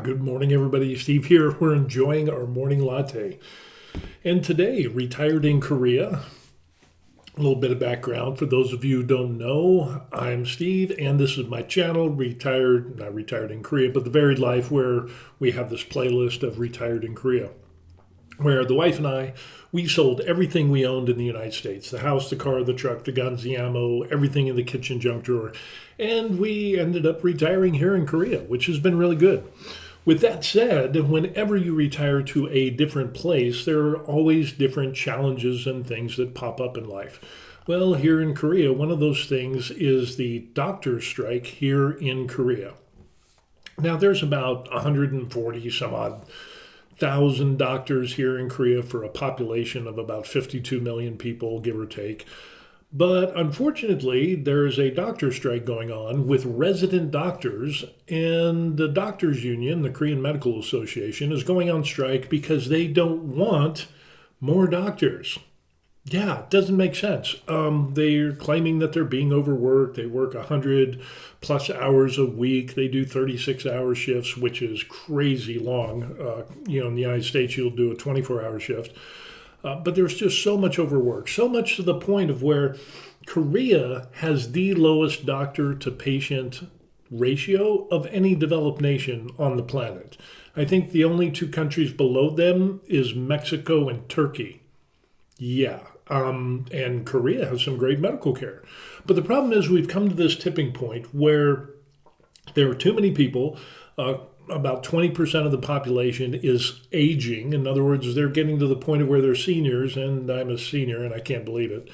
Good morning, everybody. Steve here. We're enjoying our morning latte. And today, retired in Korea. A little bit of background for those of you who don't know. I'm Steve, and this is my channel, not retired in Korea, but the varied life, where we have this playlist of retired in Korea, where the wife and I, we sold everything we owned in the United States: the house, the car, the truck, the guns, the ammo, everything in the kitchen junk drawer. And we ended up retiring here in Korea, which has been really good. With that said, whenever you retire to a different place, there are always different challenges and things that pop up in life. Well, here in Korea, one of those things is the doctor's strike here in Korea. Now, there's about 140 some odd thousand doctors here in Korea for a population of about 52 million people, give or take. But unfortunately, there's a doctor strike going on with resident doctors, and the doctors union, the Korean Medical Association, is going on strike because they don't want more doctors. Yeah, it doesn't make sense. They're claiming that they're being overworked. They work 100 plus hours a week. They do 36-hour shifts, which is crazy long. In the United States, you'll do a 24-hour shift. But there's just so much overwork, so much to the point of where Korea has the lowest doctor to patient ratio of any developed nation on the planet. I think the only two countries below them is Mexico and Turkey. Yeah, and Korea has some great medical care. But the problem is we've come to this tipping point where there are too many people. About 20% of the population is aging. In other words, they're getting to the point of where they're seniors, and I'm a senior and I can't believe it.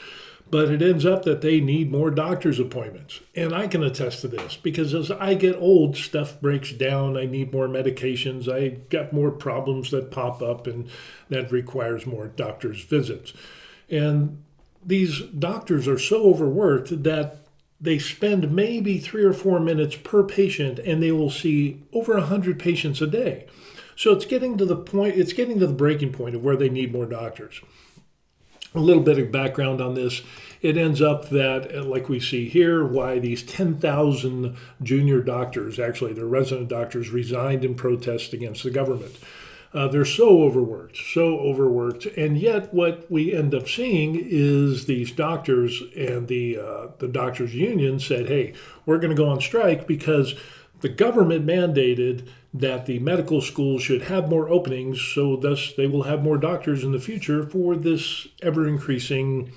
But it ends up that they need more doctor's appointments. And I can attest to this because as I get old, stuff breaks down. I need more medications. I got more problems that pop up, and that requires more doctor's visits. And these doctors are so overworked that they spend maybe 3 or 4 minutes per patient, and they will see over 100 patients a day. So it's getting to the breaking point of where they need more doctors. A little bit of background on this. It ends up that, like we see here, why these 10,000 junior doctors, actually they're resident doctors, resigned in protest against the government. They're so overworked, and yet what we end up seeing is these doctors and the doctors union said, hey, we're going to go on strike because the government mandated that the medical schools should have more openings, so thus they will have more doctors in the future for this ever-increasing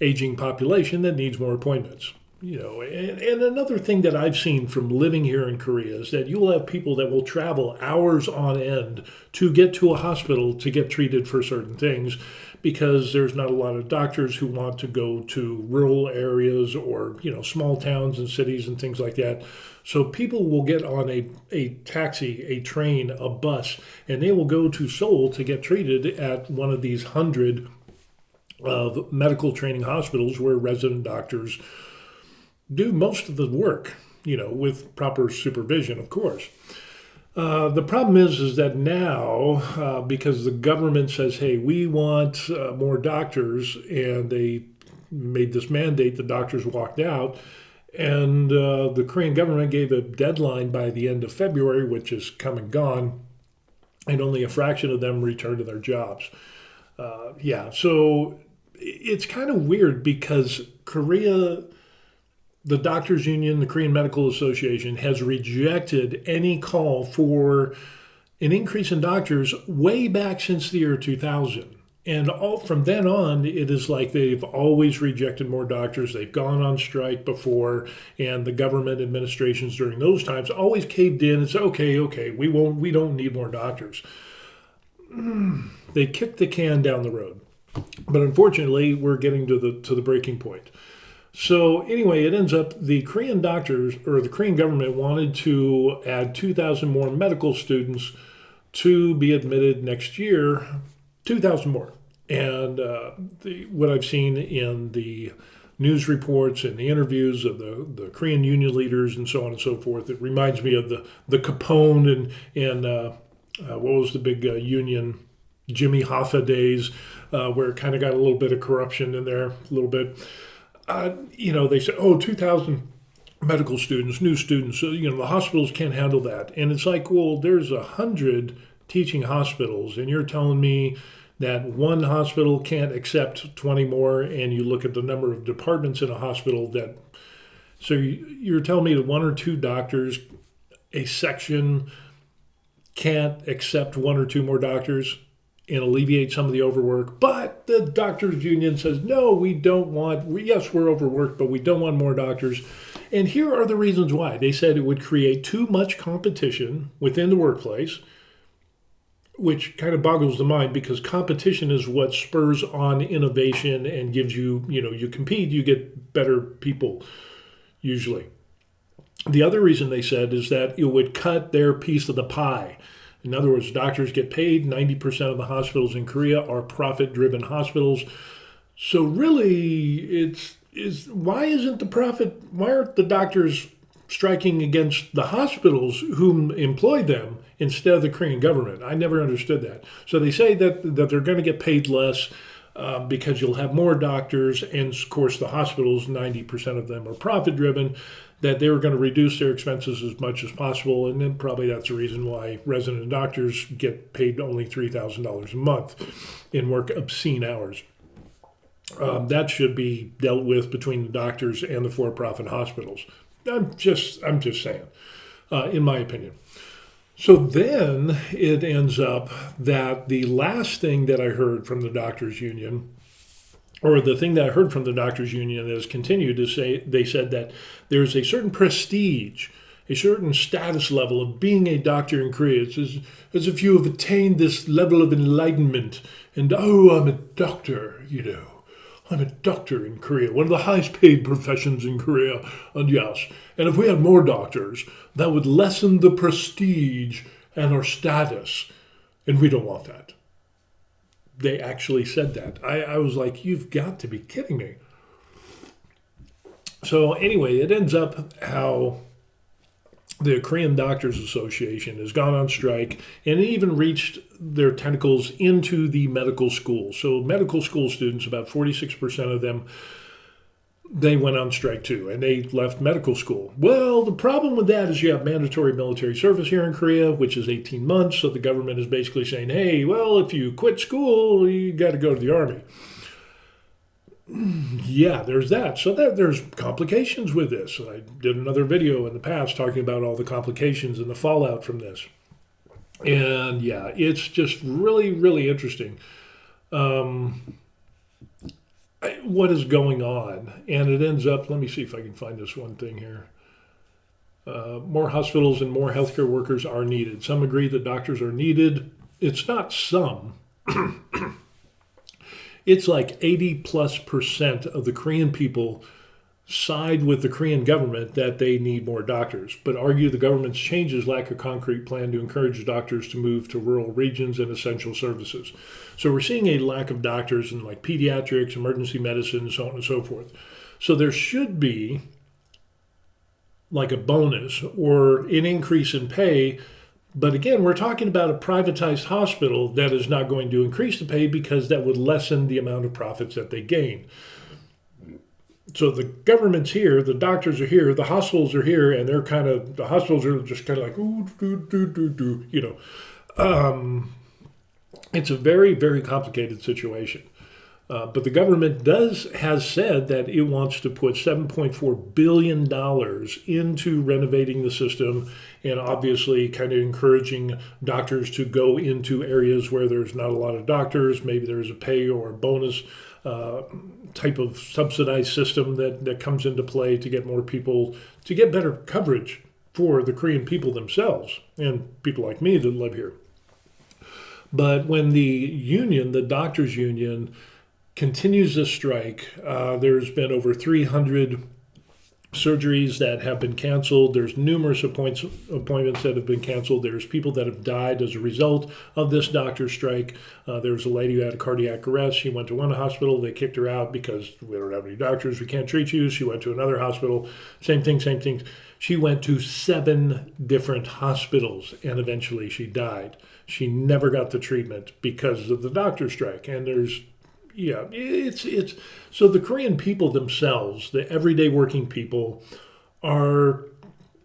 aging population that needs more appointments. And another thing that I've seen from living here in Korea is that you'll have people that will travel hours on end to get to a hospital to get treated for certain things because there's not a lot of doctors who want to go to rural areas or, small towns and cities and things like that. So people will get on a taxi, a train, a bus, and they will go to Seoul to get treated at one of these 100 medical training hospitals where resident doctors do most of the work, with proper supervision, of course. The problem is that now, because the government says, hey, we want more doctors, and they made this mandate, the doctors walked out, and the Korean government gave a deadline by the end of February, which is come and gone, and only a fraction of them returned to their jobs. So it's kind of weird because Korea, the doctors union, the Korean Medical Association, has rejected any call for an increase in doctors way back since the year 2000. And all from then on, it is like they've always rejected more doctors. They've gone on strike before, and the government administrations during those times always caved in and said, okay, we don't need more doctors. They kicked the can down the road. But unfortunately, we're getting to the breaking point. So anyway, it ends up the Korean doctors, or the Korean government, wanted to add 2,000 more medical students to be admitted next year, 2,000 more. And what I've seen in the news reports and the interviews of the Korean union leaders and so on and so forth, it reminds me of the Capone and what was the big union, Jimmy Hoffa days, where it kind of got a little bit of corruption in there, a little bit. They said, 2,000 medical students, new students. So, the hospitals can't handle that. And it's like, well, there's 100 teaching hospitals, and you're telling me that one hospital can't accept 20 more, and you look at the number of departments in a hospital that, so you're telling me that one or two doctors, a section can't accept one or two more doctors and alleviate some of the overwork, but the doctors union says, no, we don't want, yes, we're overworked, but we don't want more doctors. And here are the reasons why. They said it would create too much competition within the workplace, which kind of boggles the mind because competition is what spurs on innovation and gives you, you compete, you get better people usually. The other reason they said is that it would cut their piece of the pie. In other words, doctors get paid. 90% of the hospitals in Korea are profit-driven hospitals. So really, why aren't the doctors striking against the hospitals whom employ them instead of the Korean government? I never understood that. So they say that they're going to get paid less because you'll have more doctors. And of course, the hospitals, 90% of them are profit-driven, that they were going to reduce their expenses as much as possible. And then probably that's the reason why resident doctors get paid only $3,000 a month and work obscene hours. That should be dealt with between the doctors and the for-profit hospitals. I'm just saying, in my opinion. So then it ends up that the last thing that I heard from the doctors union, or the thing that I heard from the doctors union that has continued to say, they said that there's a certain prestige, a certain status level of being a doctor in Korea. It's as if you have attained this level of enlightenment and, I'm a doctor, I'm a doctor in Korea, one of the highest paid professions in Korea. And yes, and if we had more doctors, that would lessen the prestige and our status. And we don't want that. They actually said that. I was like, you've got to be kidding me. So anyway, it ends up how the Korean Doctors Association has gone on strike and even reached their tentacles into the medical schools. So medical school students, about 46% of them, they went on strike too, and they left medical school. Well, the problem with that is you have mandatory military service here in Korea, which is 18 months. So the government is basically saying, hey, well, if you quit school, you got to go to the army. Yeah, there's that. So there's complications with this. I did another video in the past talking about all the complications and the fallout from this. And yeah, it's just really, really interesting what is going on. And it ends up, let me see if I can find this one thing here. More hospitals and more healthcare workers are needed. Some agree that doctors are needed. It's not some. It's like 80+% of the Korean people side with the Korean government that they need more doctors, but argue the government's changes lack a concrete plan to encourage doctors to move to rural regions and essential services. So we're seeing a lack of doctors in like pediatrics, emergency medicine, so on and so forth. So there should be like a bonus or an increase in pay. But again, we're talking about a privatized hospital that is not going to increase the pay because that would lessen the amount of profits that they gain. So the government's here, the doctors are here, the hospitals are here, and the hospitals are just kind of like, ooh, it's a very, very complicated situation. But the government has said that it wants to put $7.4 billion into renovating the system and obviously kind of encouraging doctors to go into areas where there's not a lot of doctors. Maybe there's a pay or a bonus type of subsidized system that comes into play to get more people, to get better coverage for the Korean people themselves and people like me that live here. But when the union, the doctors union, continues the strike, there's been over 300 surgeries that have been canceled. There's numerous appointments that have been canceled. There's people that have died as a result of this doctor strike. There was a lady who had a cardiac arrest. She went to one hospital. They kicked her out because we don't have any doctors. We can't treat you. She went to another hospital. Same thing. She went to 7 different hospitals, and eventually she died. She never got the treatment because of the doctor strike. And it's so the Korean people themselves, the everyday working people, are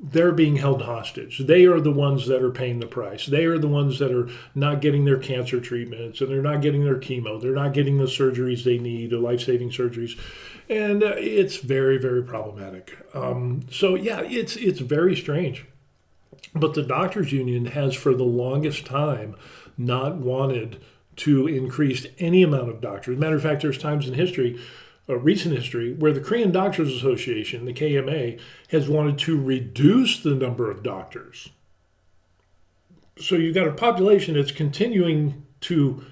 they're being held hostage. They are the ones that are paying the price. They are the ones that are not getting their cancer treatments, and they're not getting their chemo. They're not getting the surgeries they need, the life-saving surgeries, and it's very, very problematic. So yeah, it's very strange. But the doctors union has for the longest time not wanted to increase any amount of doctors. As a matter of fact, there's times in history, recent history, where the Korean Doctors Association, the KMA, has wanted to reduce the number of doctors. So you've got a population that's continuing to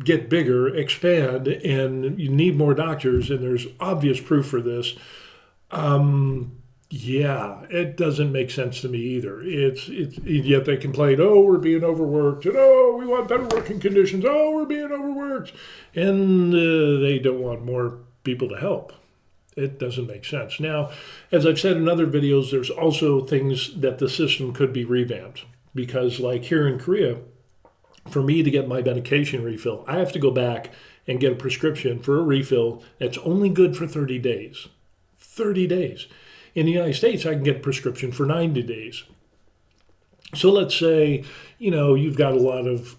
get bigger, expand, and you need more doctors, and there's obvious proof for this. Yeah, it doesn't make sense to me either. It's yet they complain, oh, we're being overworked, and oh, we want better working conditions. Oh, we're being overworked, and they don't want more people to help. It doesn't make sense. Now, as I've said in other videos, there's also things that the system could be revamped because, like here in Korea, for me to get my medication refill, I have to go back and get a prescription for a refill that's only good for 30 days. 30 days. In the United States, I can get a prescription for 90 days. So let's say, you've got a lot of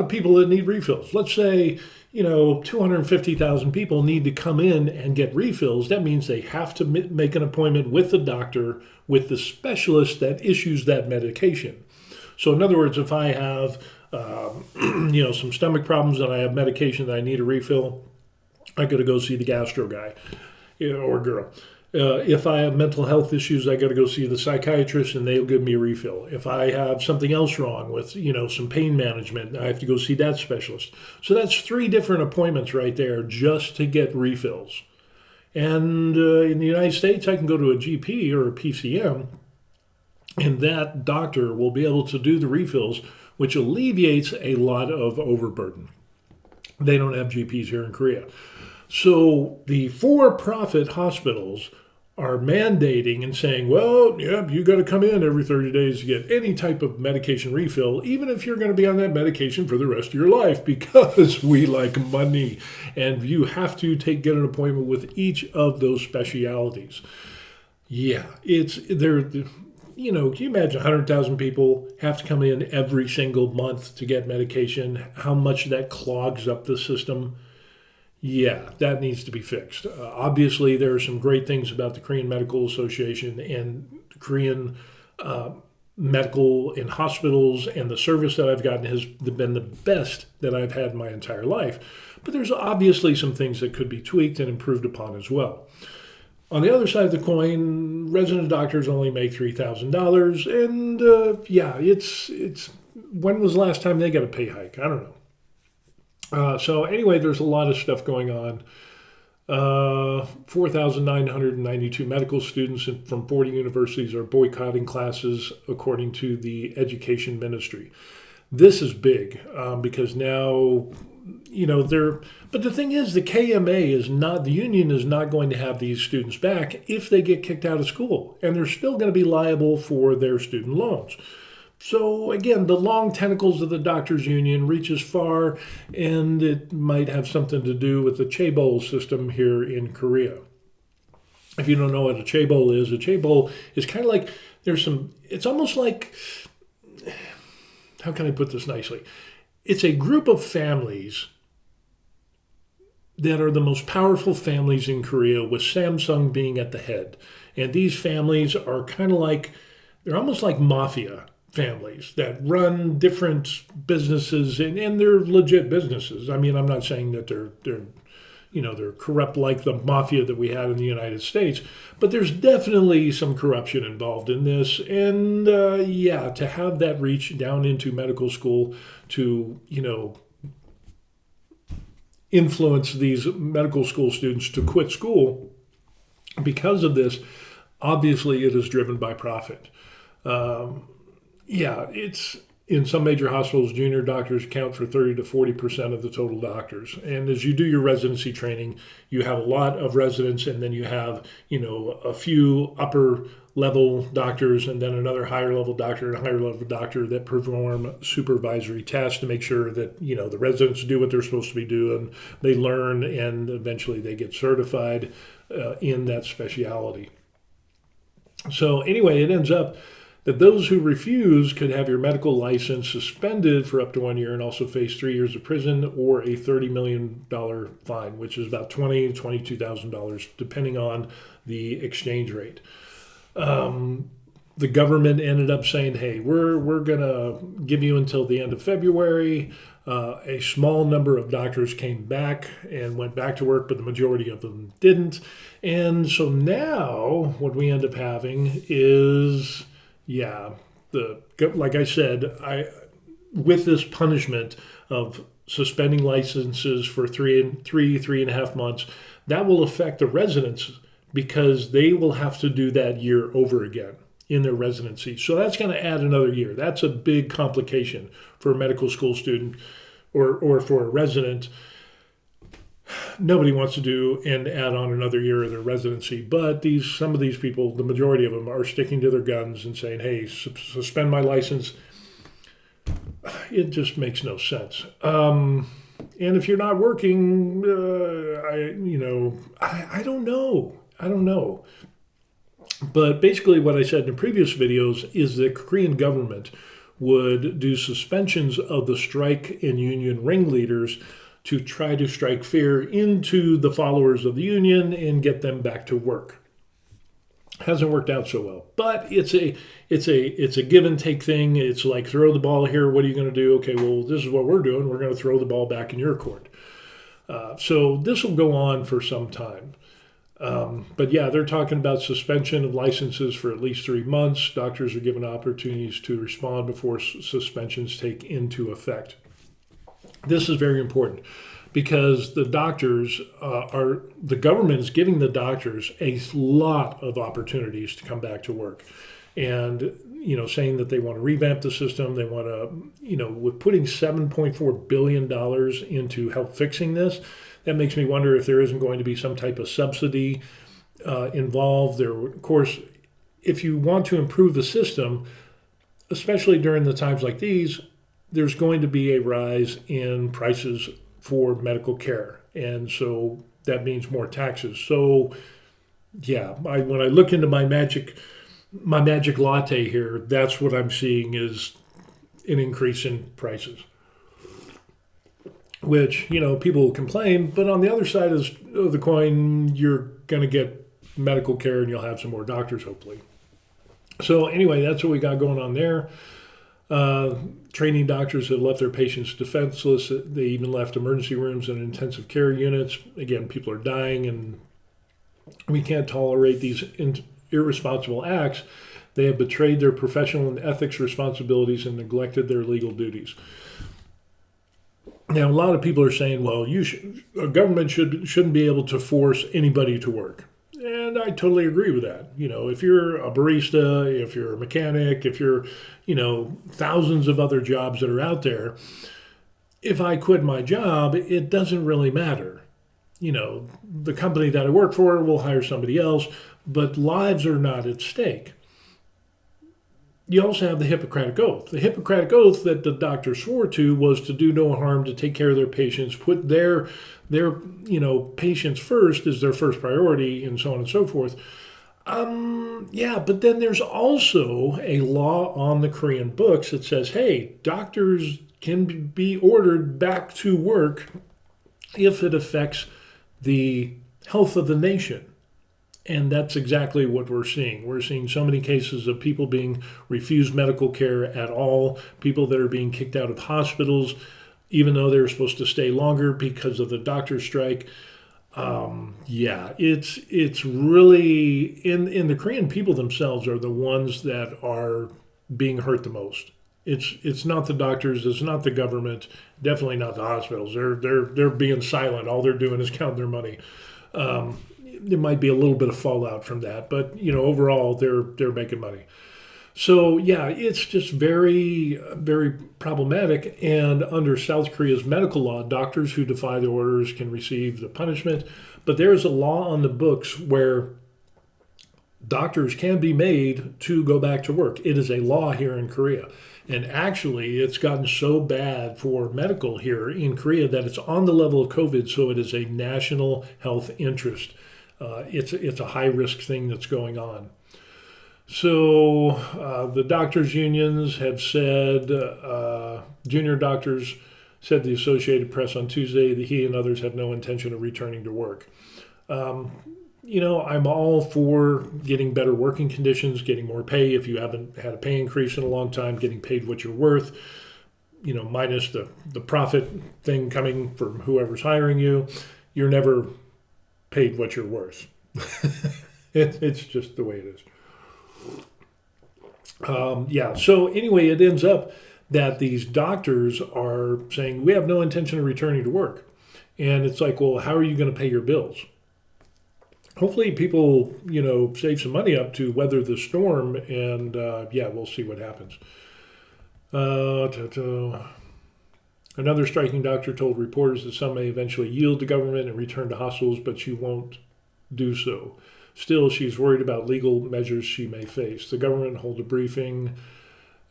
people that need refills. Let's say, 250,000 people need to come in and get refills. That means they have to make an appointment with the doctor, with the specialist that issues that medication. So in other words, if I have, some stomach problems and I have medication that I need a refill, I got to go see the gastro guy or girl. If I have mental health issues, I got to go see the psychiatrist and they'll give me a refill. If I have something else wrong with, some pain management, I have to go see that specialist. So that's 3 different appointments right there just to get refills. And in the United States, I can go to a GP or a PCM and that doctor will be able to do the refills, which alleviates a lot of overburden. They don't have GPs here in Korea. So the for-profit hospitals are mandating and saying, well, yeah, you got to come in every 30 days to get any type of medication refill, even if you're going to be on that medication for the rest of your life, because we like money. And you have to get an appointment with each of those specialities. Yeah, can you imagine 100,000 people have to come in every single month to get medication? How much that clogs up the system? Yeah, that needs to be fixed. Obviously, there are some great things about the Korean Medical Association and Korean medical and hospitals, and the service that I've gotten has been the best that I've had my entire life. But there's obviously some things that could be tweaked and improved upon as well. On the other side of the coin, resident doctors only make $3,000, and it's when was the last time they got a pay hike? I don't know. So anyway, there's a lot of stuff going on. 4,992 medical students from 40 universities are boycotting classes, according to the education ministry. This is big because now, but the thing is, the KMA the union is not going to have these students back if they get kicked out of school, and they're still going to be liable for their student loans. So again, the long tentacles of the doctors union reaches far, and it might have something to do with the chaebol system here in Korea. If you don't know what a chaebol is kind of like, it's almost like, how can I put this nicely? It's a group of families that are the most powerful families in Korea, with Samsung being at the head. And these families are they're almost like mafia families that run different businesses, and they're legit businesses. I mean, I'm not saying that they're corrupt like the mafia that we had in the United States, but there's definitely some corruption involved in this. And to have that reach down into medical school to, influence these medical school students to quit school because of this, obviously it is driven by profit. It's in some major hospitals, junior doctors account for 30 to 40% of the total doctors. And as you do your residency training, you have a lot of residents, and then you have, a few upper level doctors, and then another higher level doctor and a higher level doctor that perform supervisory tasks to make sure that, the residents do what they're supposed to be doing. They learn, and eventually they get certified in that specialty. So anyway, it ends up that those who refuse could have your medical license suspended for up to 1 year and also face 3 years of prison or a $30 million fine, which is about $20,000 to $22,000, depending on the exchange rate. The government ended up saying, "Hey, we're gonna give you until the end of February." A small number of doctors came back and went back to work, but the majority of them didn't. And so now what we end up having is, yeah, like I said, with this punishment of suspending licenses for 3.5 months, that will affect the residents because they will have to do that year over again in their residency. So that's going to add another year. That's a big complication for a medical school student or for a resident. Nobody wants to do and add on another year of their residency, but some of these people, the majority of them, are sticking to their guns and saying, "Hey, suspend my license." It just makes no sense. And if you're not working, I don't know. I don't know. But basically what I said in previous videos is the Korean government would do suspensions of the strike and union ringleaders to try to strike fear into the followers of the union and get them back to work. Hasn't worked out so well, but it's a give and take thing. It's like, throw the ball here. What are you going to do? Okay, well, this is what we're doing. We're going to throw the ball back in your court. So this will go on for some time. But yeah, they're talking about suspension of licenses for at least 3 months. Doctors are given opportunities to respond before suspensions take into effect. This is very important because the government is giving the doctors a lot of opportunities to come back to work. And, saying that they want to revamp the system, they want to, with putting $7.4 billion into help fixing this, that makes me wonder if there isn't going to be some type of subsidy involved. There, of course, if you want to improve the system, especially during the times like these, there's going to be a rise in prices for medical care. And so that means more taxes. So yeah, when I look into my magic latte here, that's what I'm seeing is an increase in prices. Which, people complain, but on the other side of the coin, you're going to get medical care and you'll have some more doctors, hopefully. So anyway, that's what we got going on there. Training doctors have left their patients defenseless. They even left emergency rooms and intensive care units. Again, people are dying, and we can't tolerate these irresponsible acts. They have betrayed their professional and ethics responsibilities and neglected their legal duties. Now, a lot of people are saying, well, a government shouldn't be able to force anybody to work. And I totally agree with that. If you're a barista, if you're a mechanic, if you're, thousands of other jobs that are out there, if I quit my job, it doesn't really matter. The company that I work for will hire somebody else, but lives are not at stake. You also have the Hippocratic Oath. The Hippocratic Oath that the doctor swore to was to do no harm, to take care of their patients, put their patients first as their first priority, and so on and so forth. But then there's also a law on the Korean books that says, hey, doctors can be ordered back to work if it affects the health of the nation. And that's exactly what we're seeing. We're seeing so many cases of people being refused medical care at all, people that are being kicked out of hospitals, even though they're supposed to stay longer because of the doctor strike. It's really, in the Korean people themselves are the ones that are being hurt the most. It's not the doctors, it's not the government, definitely not the hospitals. They're being silent. All they're doing is counting their money. There might be a little bit of fallout from that, but overall they're making money. So yeah, it's just very, very problematic. And under South Korea's medical law, doctors who defy the orders can receive the punishment. But there's a law on the books where doctors can be made to go back to work. It is a law here in Korea. And actually, it's gotten so bad for medical here in Korea that it's on the level of COVID, so it is a national health interest. It's a high-risk thing that's going on. So the doctors' unions have said, junior doctors said to the Associated Press on Tuesday that he and others have no intention of returning to work. I'm all for getting better working conditions, getting more pay. If you haven't had a pay increase in a long time, getting paid what you're worth, minus the profit thing coming from whoever's hiring you, you're never paid what you're worth. It's just the way it is. So anyway, it ends up that these doctors are saying, we have no intention of returning to work. And it's like, well, how are you going to pay your bills? Hopefully people, save some money up to weather the storm, and we'll see what happens. Another striking doctor told reporters that some may eventually yield to government and return to hospitals, but she won't do so. Still, she's worried about legal measures she may face. The government held a briefing.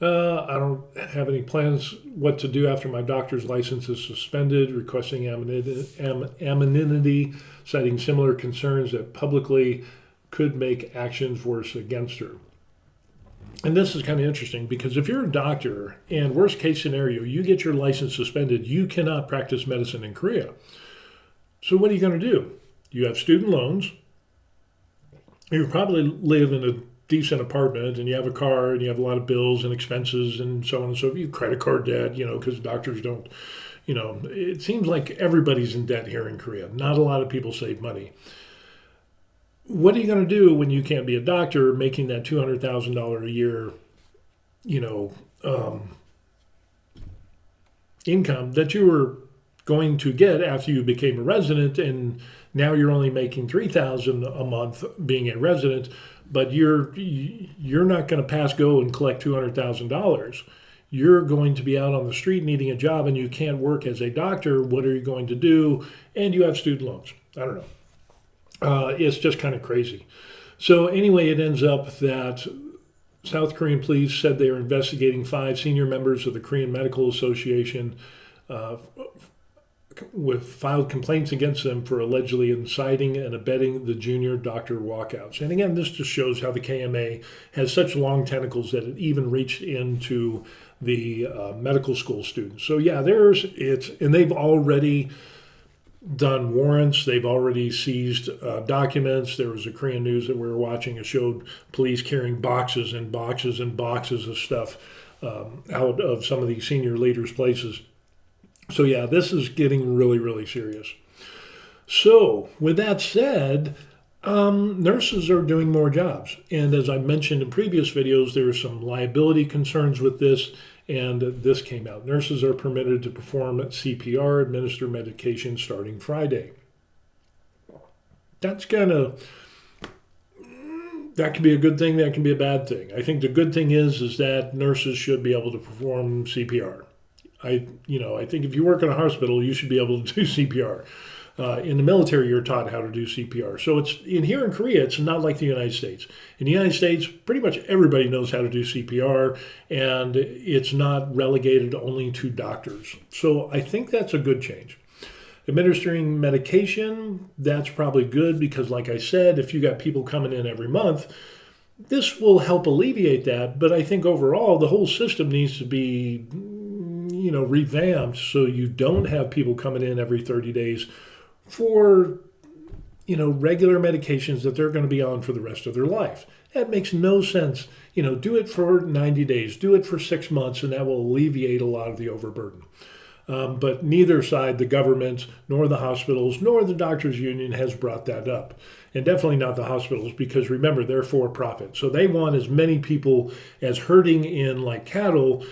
I don't have any plans what to do after my doctor's license is suspended, requesting anonymity, citing similar concerns that publicly could make actions worse against her. And this is kind of interesting because if you're a doctor and worst case scenario, you get your license suspended, you cannot practice medicine in Korea. So what are you going to do? You have student loans. You probably live in a decent apartment and you have a car and you have a lot of bills and expenses and so on and so forth. You have credit card debt, because doctors don't, it seems like everybody's in debt here in Korea. Not a lot of people save money. What are you going to do when you can't be a doctor making that $200,000 a year, income that you were going to get after you became a resident, and now you're only making $3,000 a month being a resident, but you're not going to pass go and collect $200,000. You're going to be out on the street needing a job, and you can't work as a doctor. What are you going to do? And you have student loans. I don't know. It's just kind of crazy. So anyway, it ends up that South Korean police said they are investigating 5 senior members of the Korean Medical Association with filed complaints against them for allegedly inciting and abetting the junior doctor walkouts. And again, this just shows how the KMA has such long tentacles that it even reached into the medical school students. So yeah, and they've already done warrants. They've already seized documents. There was a Korean news that we were watching. It showed police carrying boxes and boxes and boxes of stuff out of some of these senior leaders' places. So yeah, this is getting really, really serious. So with that said, nurses are doing more jobs. And as I mentioned in previous videos, there are some liability concerns with this, and this came out. Nurses are permitted to perform CPR, administer medication starting Friday. That can be a good thing, that can be a bad thing. I think the good thing is that nurses should be able to perform CPR. I think if you work in a hospital, you should be able to do CPR. In the military, you're taught how to do CPR. So here in Korea, it's not like the United States. In the United States, pretty much everybody knows how to do CPR, and it's not relegated only to doctors. So I think that's a good change. Administering medication, that's probably good because, like I said, if you got people coming in every month, this will help alleviate that. But I think overall, the whole system needs to be revamped so you don't have people coming in every 30 days for, regular medications that they're going to be on for the rest of their life. That makes no sense. Do it for 90 days, do it for 6 months, and that will alleviate a lot of the overburden. But neither side, the government, nor the hospitals, nor the doctors' union has brought that up. And definitely not the hospitals, because remember, they're for profit. So they want as many people as herding in like cattle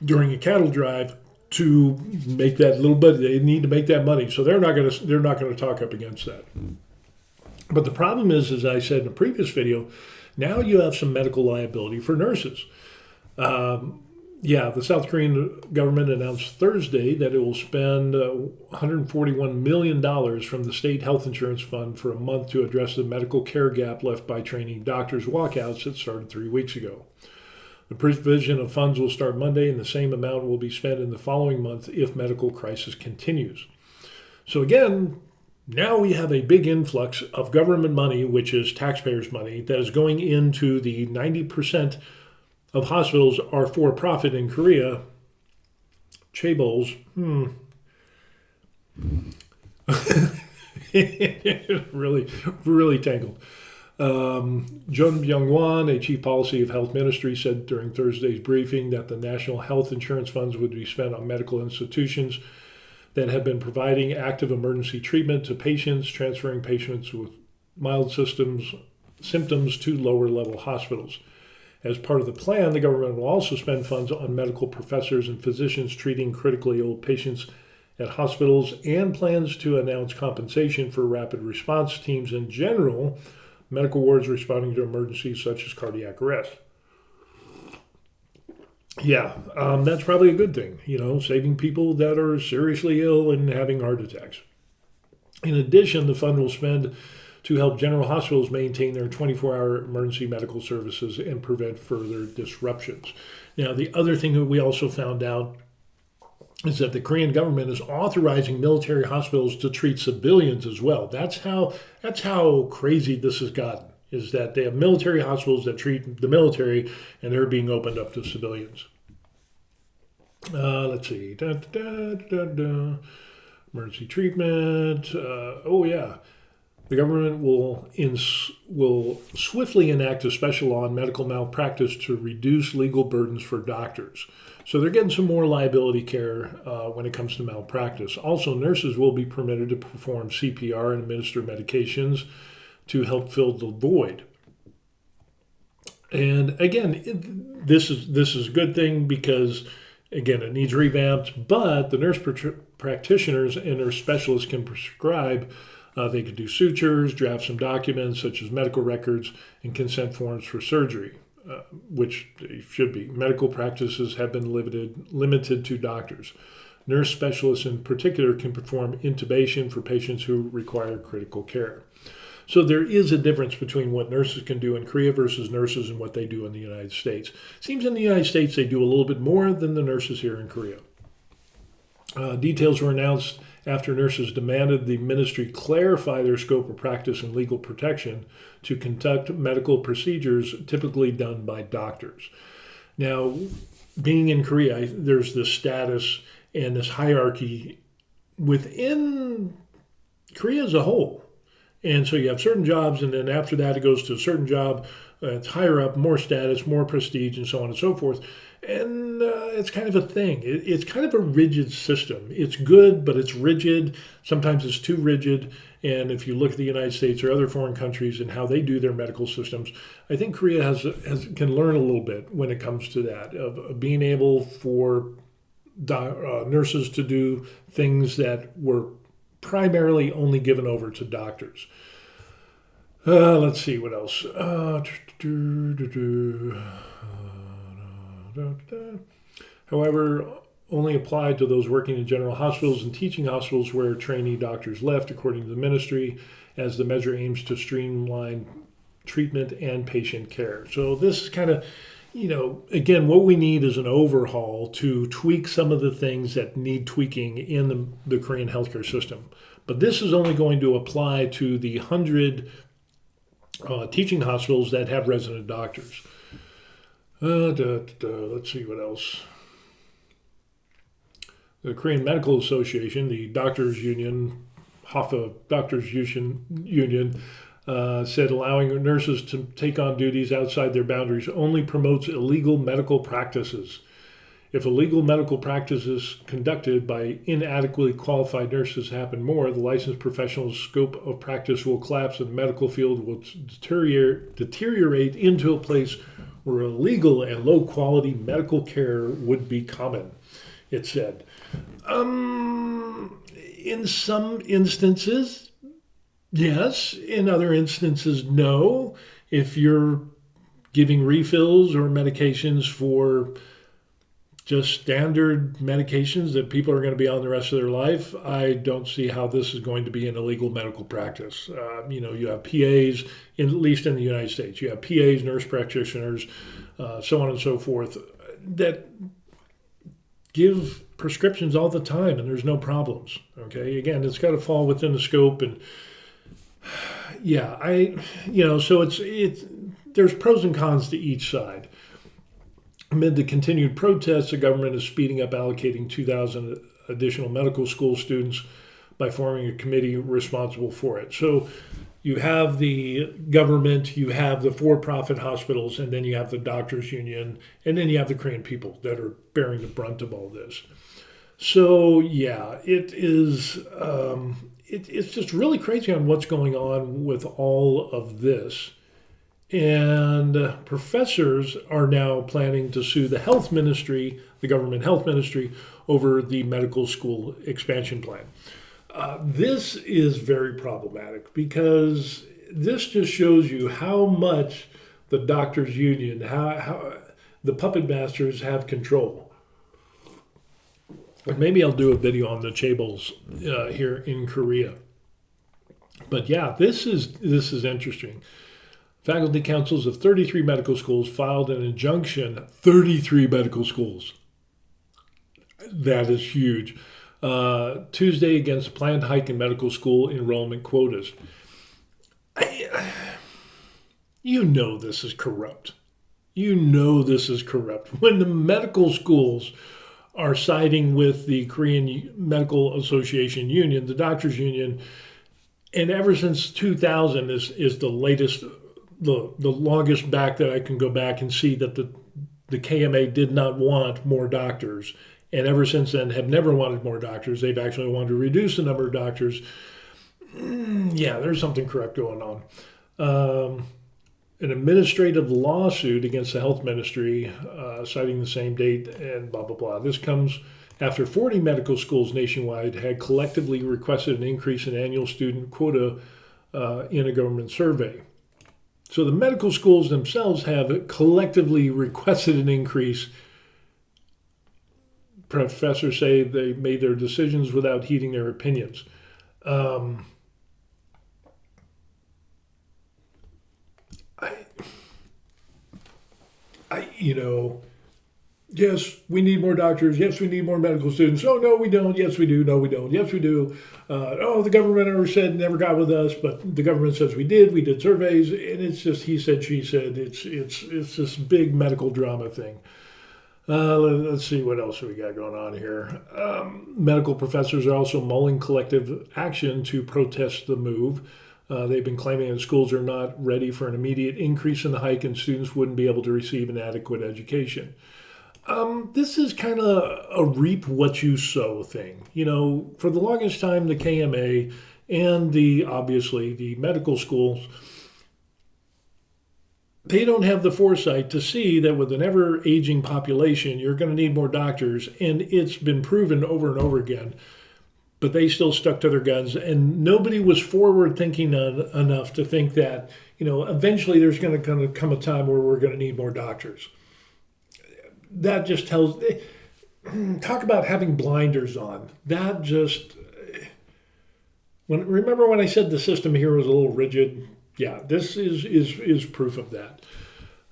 during a cattle drive to make that little bit. They need to make that money, so they're not going to talk up against that. But the problem is, as I said in a previous video, now you have some medical liability for nurses. The South Korean government announced Thursday that it will spend $141 million from the state health insurance fund for a month to address the medical care gap left by training doctors' walkouts that started 3 weeks ago. The provision of funds will start Monday, and the same amount will be spent in the following month if medical crisis continues. So again, Now we have a big influx of government money, which is taxpayers' money, that is going into the 90% of hospitals are for profit in Korea. Chaebols, really, really tangled. Jun Byung-hwan, a chief policy of health ministry, said during Thursday's briefing that the national health insurance funds would be spent on medical institutions that have been providing active emergency treatment to patients, transferring patients with mild symptoms to lower level hospitals. As part of the plan, the government will also spend funds on medical professors and physicians treating critically ill patients at hospitals and plans to announce compensation for rapid response teams in general, medical wards responding to emergencies such as cardiac arrest. Yeah, that's probably a good thing, saving people that are seriously ill and having heart attacks. In addition, the fund will spend to help general hospitals maintain their 24-hour emergency medical services and prevent further disruptions. Now, the other thing that we also found out is that the Korean government is authorizing military hospitals to treat civilians as well. That's how crazy this has gotten, is that they have military hospitals that treat the military and they're being opened up to civilians. Let's see. Emergency treatment. The government will swiftly enact a special law on medical malpractice to reduce legal burdens for doctors. So they're getting some more liability care when it comes to malpractice. Also, nurses will be permitted to perform CPR and administer medications to help fill the void. And again, this is a good thing because, again, it needs revamped, but the nurse practitioners and nurse specialists can prescribe. They could do sutures, draft some documents such as medical records and consent forms for surgery, which they should be. Medical practices have been limited to doctors. Nurse specialists in particular can perform intubation for patients who require critical care. So there is a difference between what nurses can do in Korea versus nurses and what they do in the United States. Seems in the United States they do a little bit more than the nurses here in Korea. Details were announced after nurses demanded the ministry clarify their scope of practice and legal protection to conduct medical procedures typically done by doctors. Now, being in Korea, there's this status and this hierarchy within Korea as a whole. And so you have certain jobs, and then after that it goes to a certain job. It's higher up, more status, more prestige, and so on and so forth. And it's kind of a thing. It's kind of a rigid system. It's good, but it's rigid. Sometimes it's too rigid. And if you look at the United States or other foreign countries and how they do their medical systems, I think Korea can learn a little bit when it comes to that, of being able for nurses to do things that were primarily only given over to doctors. Let's see what else. However, only applied to those working in general hospitals and teaching hospitals where trainee doctors left, according to the ministry, as the measure aims to streamline treatment and patient care. So this is kind of, again, what we need is an overhaul to tweak some of the things that need tweaking in the Korean healthcare system. But this is only going to apply to the 100 teaching hospitals that have resident doctors. Let's see what else. The Korean Medical Association, the doctors union, HAFA Doctors Union, said allowing nurses to take on duties outside their boundaries only promotes illegal medical practices. If illegal medical practices conducted by inadequately qualified nurses happen more, the licensed professional's scope of practice will collapse and the medical field will deteriorate into a place where illegal and low-quality medical care would be common, it said. In some instances, yes. In other instances, no. If you're giving refills or medications for just standard medications that people are going to be on the rest of their life, I don't see how this is going to be an illegal medical practice. You have PAs, at least in the United States, you have PAs, nurse practitioners, so on and so forth, that give prescriptions all the time and there's no problems. Okay, again, it's got to fall within the scope. And yeah, so it's there's pros and cons to each side. Amid the continued protests, the government is speeding up allocating 2,000 additional medical school students by forming a committee responsible for it. So you have the government, you have the for-profit hospitals, and then you have the doctors union, and then you have the Korean people that are bearing the brunt of all this. So yeah, it is. It's just really crazy on what's going on with all of this. And professors are now planning to sue the health ministry, the government health ministry, over the medical school expansion plan. This is very problematic because this just shows you how much the doctors union, how the puppet masters have control. And maybe I'll do a video on the chaebols here in Korea. But yeah, this is interesting. Faculty councils of 33 medical schools filed an injunction. 33 medical schools. That is huge. Tuesday against a planned hike in medical school enrollment quotas. You know this is corrupt. You know this is corrupt. When the medical schools are siding with the Korean Medical Association Union, the doctors union, and ever since 2000 is the latest, the longest back that I can go back and see that the KMA did not want more doctors. And ever since then have never wanted more doctors. They've actually wanted to reduce the number of doctors. Yeah, there's something corrupt going on. An administrative lawsuit against the health ministry, citing the same date and blah, blah, blah. This comes after 40 medical schools nationwide had collectively requested an increase in annual student quota in a government survey. So the medical schools themselves have collectively requested an increase. Professors say they made their decisions without heeding their opinions. Yes, we need more doctors. Yes, we need more medical students. Oh, no, we don't. Yes, we do. No, we don't. Yes, we do. The government never got with us, but the government says we did. We did surveys, and it's just he said, she said. It's this big medical drama thing. Let's see what else we got going on here. Medical professors are also mulling collective action to protest the move. They've been claiming that schools are not ready for an immediate increase in the hike and students wouldn't be able to receive an adequate education. This is kind of a reap what you sow thing. For the longest time, the KMA and obviously the medical schools, they don't have the foresight to see that with an ever-aging population, you're going to need more doctors, and it's been proven over and over again. But they still stuck to their guns, and nobody was forward-thinking enough to think that, eventually there's going to come a time where we're going to need more doctors. That just talk about having blinders on. That just, remember when I said the system here was a little rigid? Yeah, this is proof of that.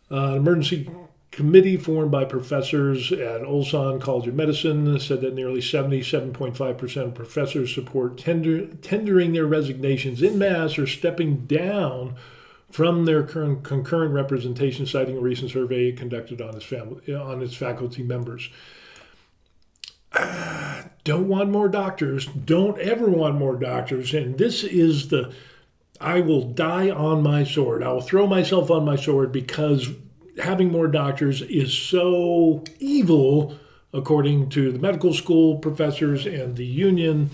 An emergency committee formed by professors at Ulsan College of Medicine said that nearly 77.5% of professors support tendering their resignations en masse or stepping down from their current concurrent representation, citing a recent survey conducted on its faculty members. Don't want more doctors. Don't ever want more doctors. And this is I will die on my sword. I will throw myself on my sword because having more doctors is so evil, according to the medical school professors and the union.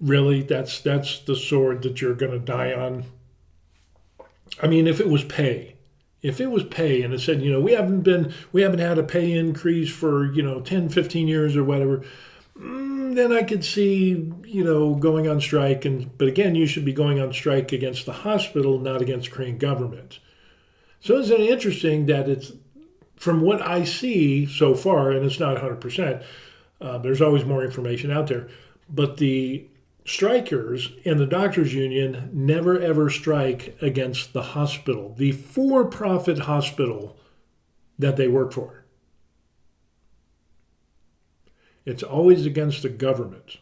Really, that's the sword that you're going to die on. I mean, if it was pay and it said, we haven't had a pay increase for, 10, 15 years or whatever, then I could see, going on strike. But again, you should be going on strike against the hospital, not against Korean government. So isn't it interesting that it's, from what I see so far, and it's not 100%, there's always more information out there, but the strikers and the doctors union never ever strike against the hospital, the for-profit hospital that they work for. It's always against the government.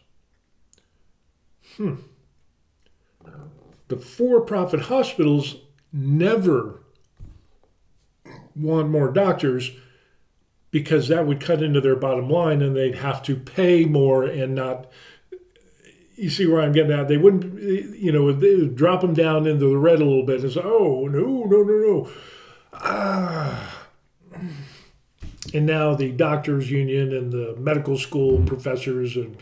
The for-profit hospitals never want more doctors because that would cut into their bottom line and they'd have to pay more and not. You see where I'm getting at? They wouldn't, they would drop them down into the red a little bit and say, oh, no. And now the doctors union and the medical school professors and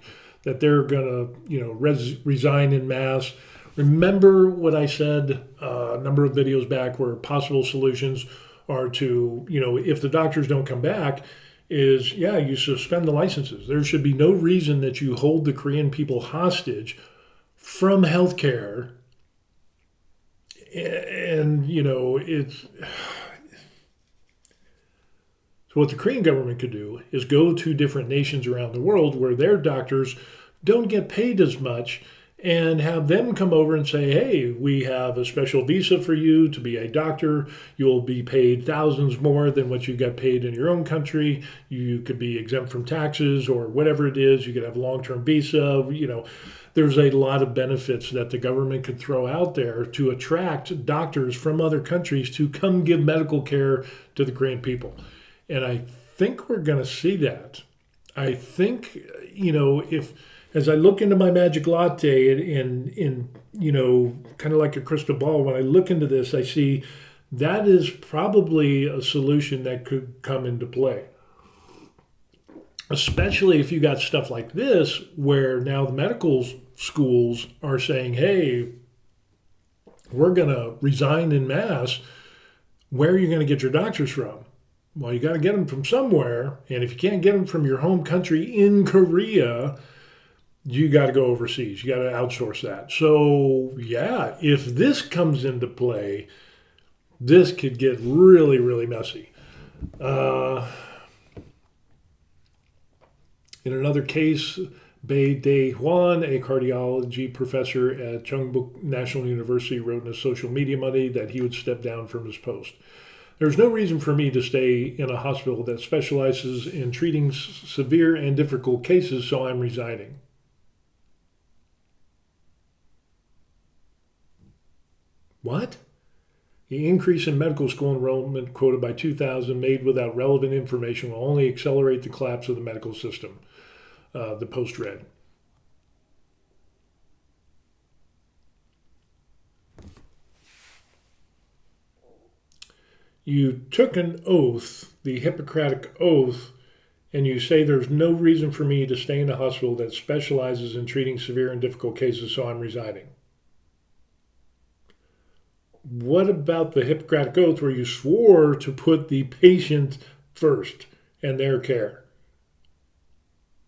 that they're going to, resign en masse. Remember what I said a number of videos back where possible solutions are to, if the doctors don't come back, is, you suspend the licenses. There should be no reason that you hold the Korean people hostage from healthcare. And, it's... So what the Korean government could do is go to different nations around the world where their doctors don't get paid as much and have them come over and say, hey, we have a special visa for you to be a doctor. You'll be paid thousands more than what you got paid in your own country. You could be exempt from taxes or whatever it is. You could have a long-term visa. There's a lot of benefits that the government could throw out there to attract doctors from other countries to come give medical care to the Korean people. And I think we're going to see that. I think, if... As I look into my magic latte in kind of like a crystal ball, when I look into this, I see that is probably a solution that could come into play. Especially if you got stuff like this, where now the medical schools are saying, hey, we're going to resign en masse. Where are you going to get your doctors from? Well, you got to get them from somewhere. And if you can't get them from your home country in Korea, you got to go overseas. You got to outsource that. So, if this comes into play, this could get really, really messy. In another case, Bae Dae Hwan, a cardiology professor at Chungbuk National University, wrote in his social media Monday that he would step down from his post. There's no reason for me to stay in a hospital that specializes in treating severe and difficult cases, so I'm resigning. What? The increase in medical school enrollment quoted by 2,000 made without relevant information will only accelerate the collapse of the medical system, the Post read. You took an oath, the Hippocratic Oath, and you say there's no reason for me to stay in a hospital that specializes in treating severe and difficult cases, so I'm resigning. What about the Hippocratic Oath where you swore to put the patient first and their care?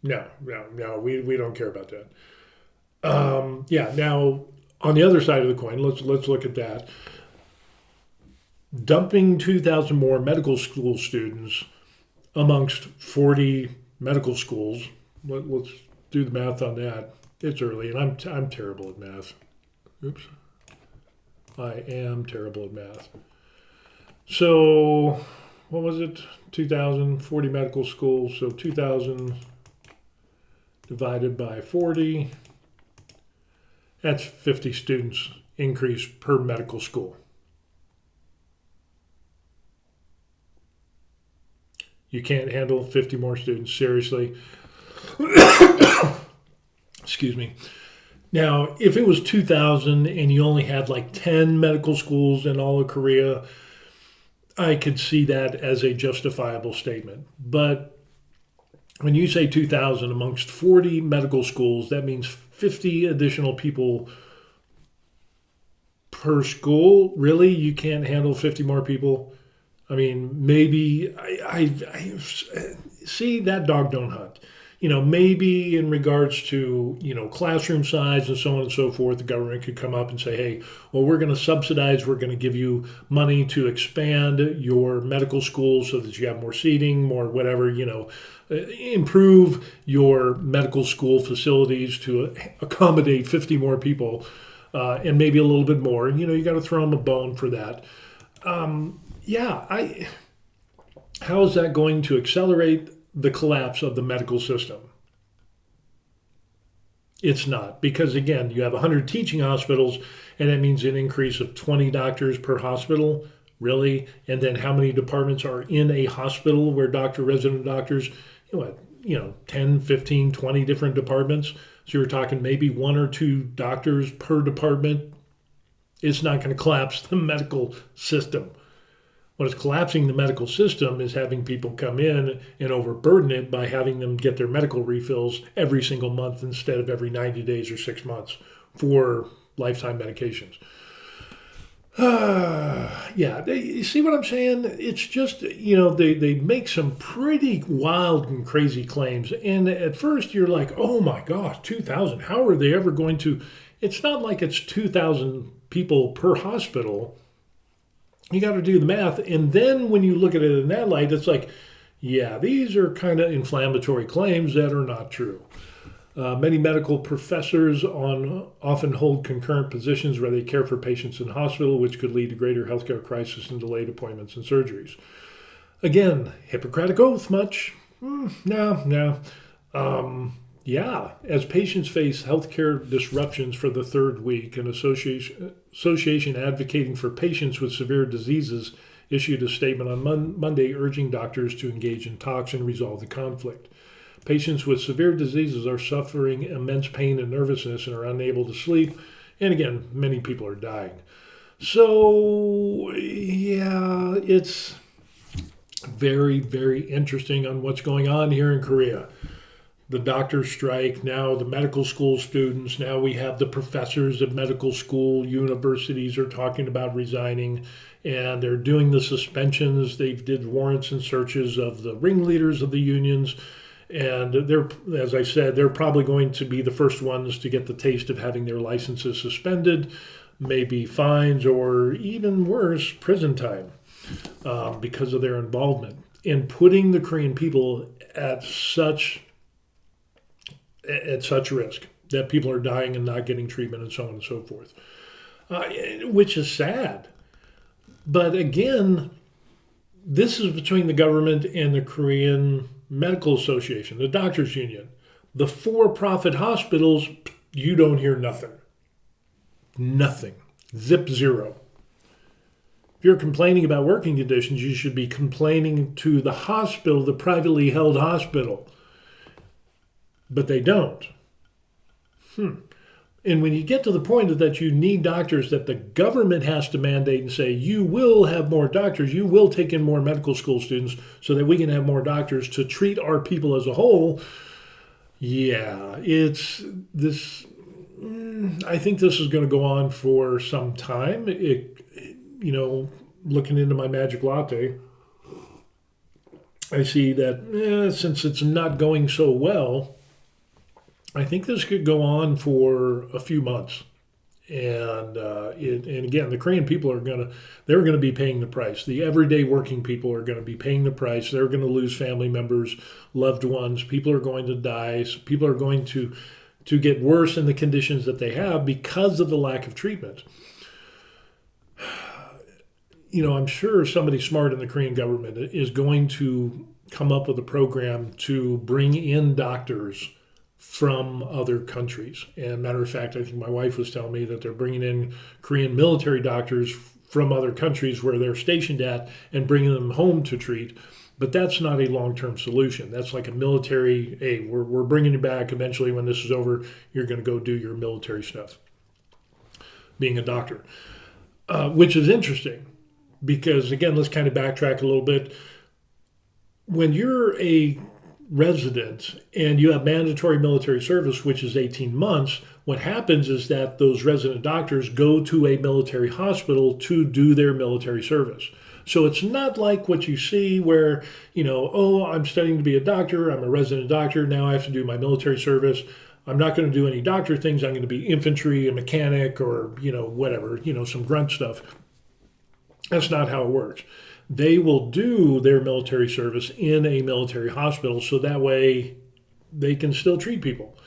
No, we don't care about that. Now, on the other side of the coin, let's look at that. Dumping 2,000 more medical school students amongst 40 medical schools. Let's do the math on that. It's early, and I'm terrible at math. Oops. I am terrible at math. So, what was it? 2,040 medical schools. So 2,000 divided by 40. That's 50 students increase per medical school. You can't handle 50 more students, seriously. Excuse me. Now, if it was 2,000 and you only had like 10 medical schools in all of Korea, I could see that as a justifiable statement. But when you say 2,000 amongst 40 medical schools, that means 50 additional people per school. Really? You can't handle 50 more people? I mean, maybe I see that dog don't hunt. Maybe in regards to, classroom size and so on and so forth, the government could come up and say, hey, well, we're going to subsidize, we're going to give you money to expand your medical school so that you have more seating, more whatever, improve your medical school facilities to accommodate 50 more people and maybe a little bit more. You got to throw them a bone for that. How is that going to accelerate the collapse of the medical system? It's not, because again, you have 100 teaching hospitals, and that means an increase of 20 doctors per hospital, really. And then how many departments are in a hospital where resident doctors, 10, 15, 20 different departments. So you're talking maybe one or two doctors per department. It's not going to collapse the medical system. What is collapsing the medical system is having people come in and overburden it by having them get their medical refills every single month instead of every 90 days or 6 months for lifetime medications. You see what I'm saying? It's just, they make some pretty wild and crazy claims. And at first you're like, oh my gosh, 2,000. How are they ever going to? It's not like it's 2,000 people per hospital. You got to do the math. And then when you look at it in that light, it's like, yeah, these are kind of inflammatory claims that are not true. Many medical professors often hold concurrent positions where they care for patients in hospital, which could lead to greater healthcare crisis and delayed appointments and surgeries. Again, Hippocratic Oath much? No. As patients face healthcare disruptions for the third week, an association advocating for patients with severe diseases issued a statement on Monday urging doctors to engage in talks and resolve the conflict. Patients with severe diseases are suffering immense pain and nervousness and are unable to sleep. And again, many people are dying. So, it's very, very interesting on what's going on here in Korea. The doctors strike, now the medical school students, now we have the professors of medical school universities are talking about resigning, and they're doing the suspensions. They did warrants and searches of the ringleaders of the unions, and as I said, they're probably going to be the first ones to get the taste of having their licenses suspended, maybe fines, or even worse, prison time, because of their involvement in putting the Korean people at such risk that people are dying and not getting treatment and so on and so forth, which is sad. But again, this is between the government and the Korean Medical Association, the doctors union. The for-profit hospitals, you don't hear nothing. Nothing. Zip zero. If you're complaining about working conditions, you should be complaining to the hospital, the privately held hospital. But they don't. And when you get to the point that you need doctors that the government has to mandate and say, you will have more doctors, you will take in more medical school students so that we can have more doctors to treat our people as a whole. It's this. I think this is going to go on for some time. Looking into my magic latte, I see that since it's not going so well, I think this could go on for a few months, and again, the Korean people they're going to be paying the price. The everyday working people are going to be paying the price. They're going to lose family members, loved ones. People are going to die. People are going to get worse in the conditions that they have because of the lack of treatment. I'm sure somebody smart in the Korean government is going to come up with a program to bring in doctors from other countries. And matter of fact, I think my wife was telling me that they're bringing in Korean military doctors from other countries where they're stationed at and bringing them home to treat. But that's not a long-term solution. That's like a military, hey, we're bringing you back. Eventually, when this is over, you're going to go do your military stuff, being a doctor, which is interesting because, again, let's kind of backtrack a little bit. When you're a resident and you have mandatory military service, which is 18 months, what happens is that those resident doctors go to a military hospital to do their military service. So it's not like what you see where, I'm studying to be a doctor, I'm a resident doctor, now I have to do my military service. I'm not going to do any doctor things. I'm going to be infantry, a mechanic, or, whatever, some grunt stuff. That's not how it works. They will do their military service in a military hospital so that way they can still treat people.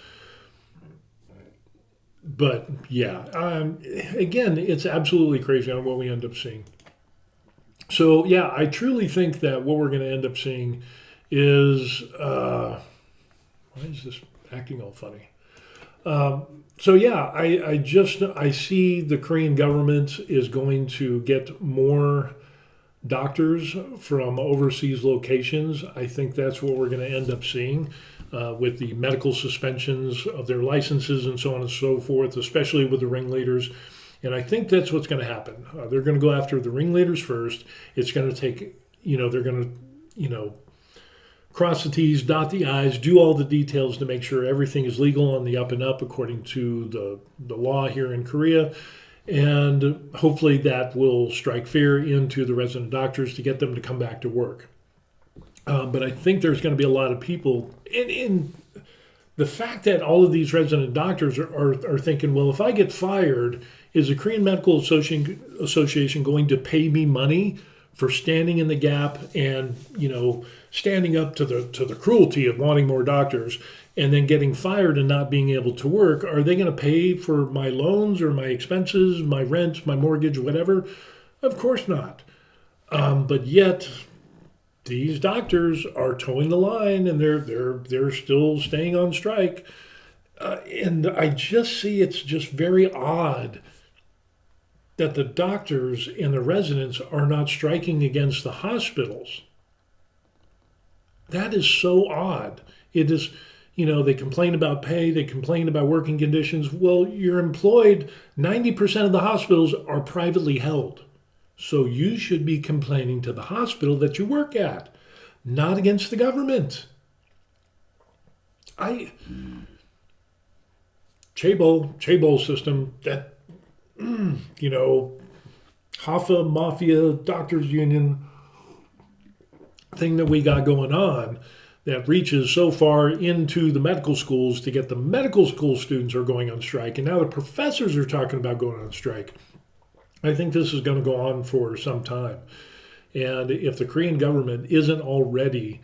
But again, it's absolutely crazy on what we end up seeing. So I truly think that what we're going to end up seeing is, why is this acting all funny? So yeah, I see the Korean government is going to get more doctors from overseas locations. I think that's what we're going to end up seeing with the medical suspensions of their licenses and so on and so forth, especially with the ringleaders. And I think that's what's going to happen. They're going to go after the ringleaders first. It's going to take, they're going to, cross the T's, dot the I's, do all the details to make sure everything is legal on the up and up according to the law here in Korea. And hopefully that will strike fear into the resident doctors to get them to come back to work. But I think there's going to be a lot of people in the fact that all of these resident doctors are thinking, well, if I get fired, is the Korean Medical Association going to pay me money for standing in the gap and, standing up to the cruelty of wanting more doctors and then getting fired and not being able to work? Are they going to pay for my loans or my expenses, my rent, my mortgage, whatever? Of course not. But yet these doctors are towing the line and they're still staying on strike. And I just see it's just very odd that the doctors and the residents are not striking against the hospitals. That is so odd. It is, they complain about pay, they complain about working conditions. Well, you're employed, 90% of the hospitals are privately held. So you should be complaining to the hospital that you work at, not against the government. Chaebol system, that, Hoffa Mafia Doctors Union thing that we got going on that reaches so far into the medical schools to get the medical school students are going on strike. And now the professors are talking about going on strike. I think this is going to go on for some time. And if the Korean government isn't already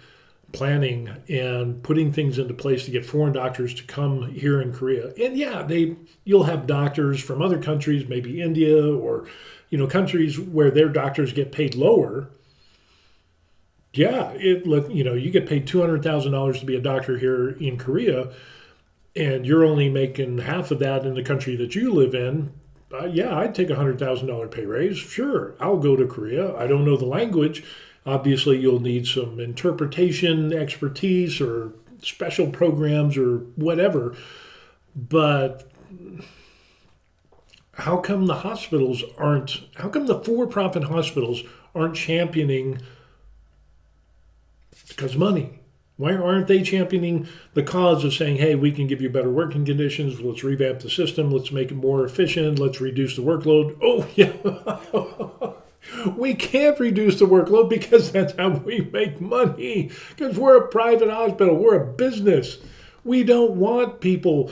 planning and putting things into place to get foreign doctors to come here in Korea, and yeah, you'll have doctors from other countries, maybe India or countries where their doctors get paid lower. Yeah, you get paid $200,000 to be a doctor here in Korea, and you're only making half of that in the country that you live in. Yeah, I'd take a $100,000 pay raise. Sure, I'll go to Korea. I don't know the language. Obviously, you'll need some interpretation expertise or special programs or whatever. But how come the for-profit hospitals aren't championing, because money? Why aren't they championing the cause of saying, hey, we can give you better working conditions, let's revamp the system, let's make it more efficient, let's reduce the workload? Oh, yeah. We can't reduce the workload because that's how we make money. Because we're a private hospital. We're a business. We don't want people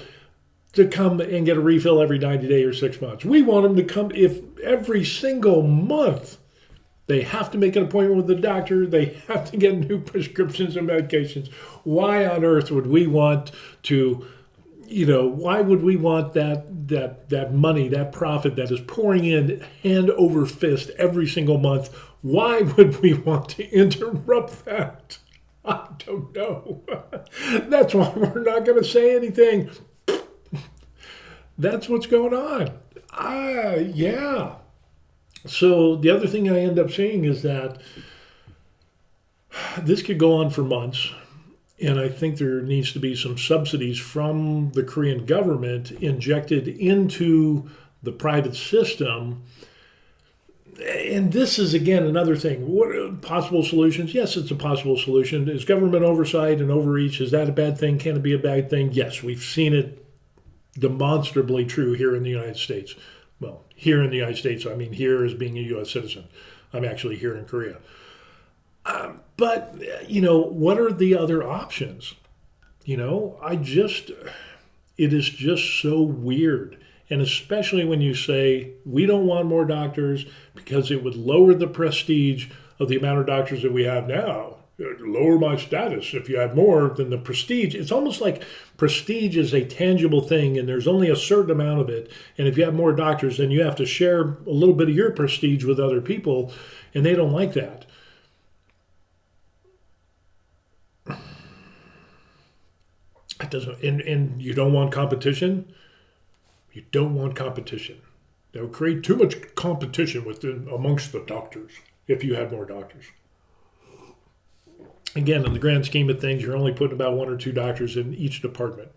to come and get a refill every 90 days or 6 months. We want them to come if every single month. They have to make an appointment with the doctor. They have to get new prescriptions and medications. Why on earth would we want to, why would we want that money, that profit that is pouring in hand over fist every single month? Why would we want to interrupt that? I don't know. That's why we're not going to say anything. That's what's going on. Yeah. So the other thing I end up seeing is that this could go on for months, and I think there needs to be some subsidies from the Korean government injected into the private system. And this is, again, another thing. What are possible solutions? Yes, it's a possible solution. Is government oversight and overreach, is that a bad thing? Can it be a bad thing? Yes, we've seen it demonstrably true here in the United States. Well, here in the United States, I mean here as being a U.S. citizen. I'm actually here in Korea. But, what are the other options? It is just so weird. And especially when you say, we don't want more doctors because it would lower the prestige of the amount of doctors that we have now. Lower my status if you have more than the prestige. It's almost like prestige is a tangible thing and there's only a certain amount of it. And if you have more doctors, then you have to share a little bit of your prestige with other people, and they don't like that. It doesn't, and you don't want competition. You don't want competition. That would create too much competition amongst the doctors if you had more doctors. Again, in the grand scheme of things, you're only putting about one or two doctors in each department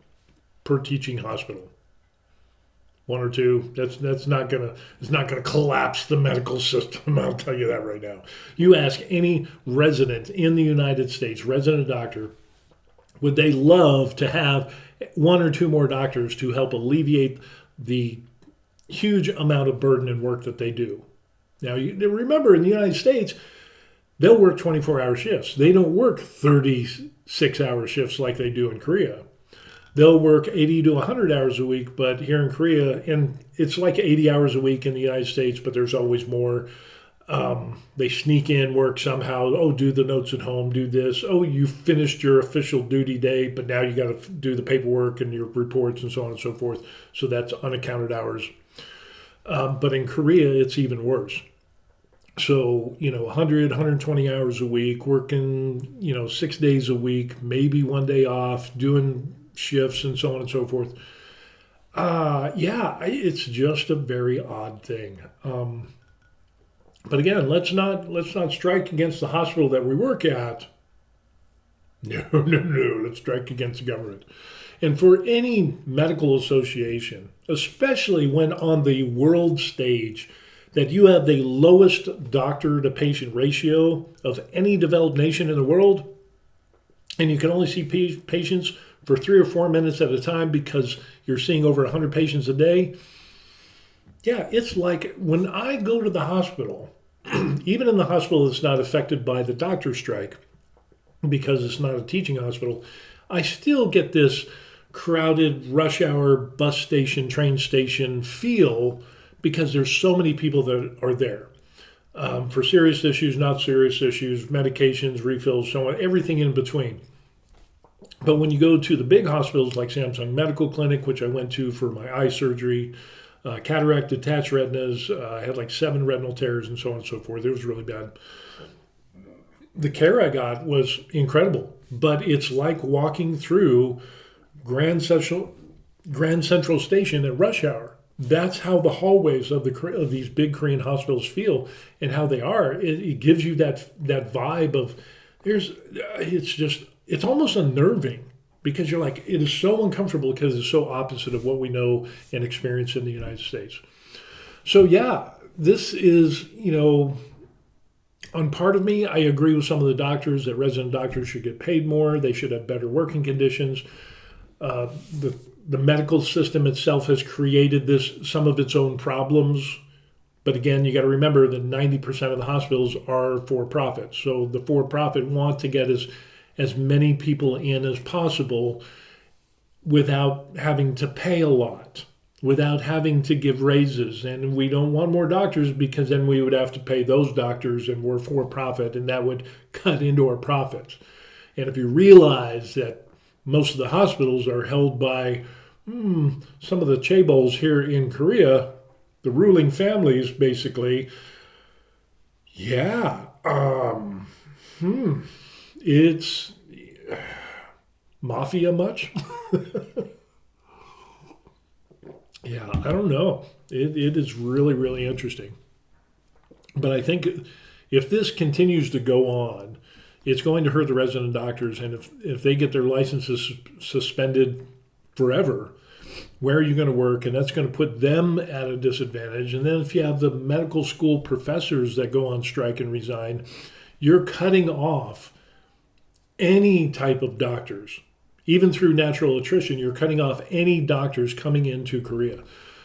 per teaching hospital. One or two. That's not gonna collapse the medical system. I'll tell you that right now. You ask any resident in the United States, resident doctor, would they love to have one or two more doctors to help alleviate the huge amount of burden and work that they do? Now, you remember in the United States, they'll work 24-hour shifts. They don't work 36-hour shifts like they do in Korea. They'll work 80 to 100 hours a week, but here in Korea, and it's like 80 hours a week in the United States, but there's always more. They sneak in work somehow. Oh, do the notes at home, do this. Oh, you finished your official duty day, but now you got to do the paperwork and your reports and so on and so forth. So that's unaccounted hours. But in Korea, it's even worse. So, 100, 120 hours a week, working, 6 days a week, maybe one day off, doing shifts and so on and so forth. It's just a very odd thing. But again, let's not strike against the hospital that we work at. No. Let's strike against the government. And for any medical association, especially when on the world stage, that you have the lowest doctor-to-patient ratio of any developed nation in the world, and you can only see patients for 3 or 4 minutes at a time because you're seeing over 100 patients a day. Yeah, it's like when I go to the hospital, even in the hospital that's not affected by the doctor strike, because it's not a teaching hospital, I still get this crowded rush hour bus station, train station feel because there's so many people that are there. For serious issues, not serious issues, medications, refills, so on, everything in between. But when you go to the big hospitals like Samsung Medical Clinic, which I went to for my eye surgery, cataract, detached retinas, I had like 7 retinal tears and so on and so forth. It was really bad. The care I got was incredible, but it's like walking through Grand Central Station at rush hour. That's how the hallways of these big Korean hospitals feel and how they are. It gives you that vibe of it's almost unnerving because you're like, it is so uncomfortable because it's so opposite of what we know and experience in the United States. So yeah, this is, on part of me, I agree with some of the doctors that resident doctors should get paid more. They should have better working conditions. The medical system itself has created some of its own problems. But again, you got to remember that 90% of the hospitals are for profit. So the for profit want to get as many people in as possible without having to pay a lot, without having to give raises. And we don't want more doctors because then we would have to pay those doctors and we're for profit and that would cut into our profits. And if you realize that most of the hospitals are held by some of the chaebols here in Korea, the ruling families basically, it's mafia much? Yeah, I don't know. It is really, really interesting. But I think if this continues to go on, it's going to hurt the resident doctors. And if they get their licenses suspended forever, where are you going to work? And that's going to put them at a disadvantage. And then if you have the medical school professors that go on strike and resign, you're cutting off any type of doctors. Even through natural attrition, you're cutting off any doctors coming into Korea.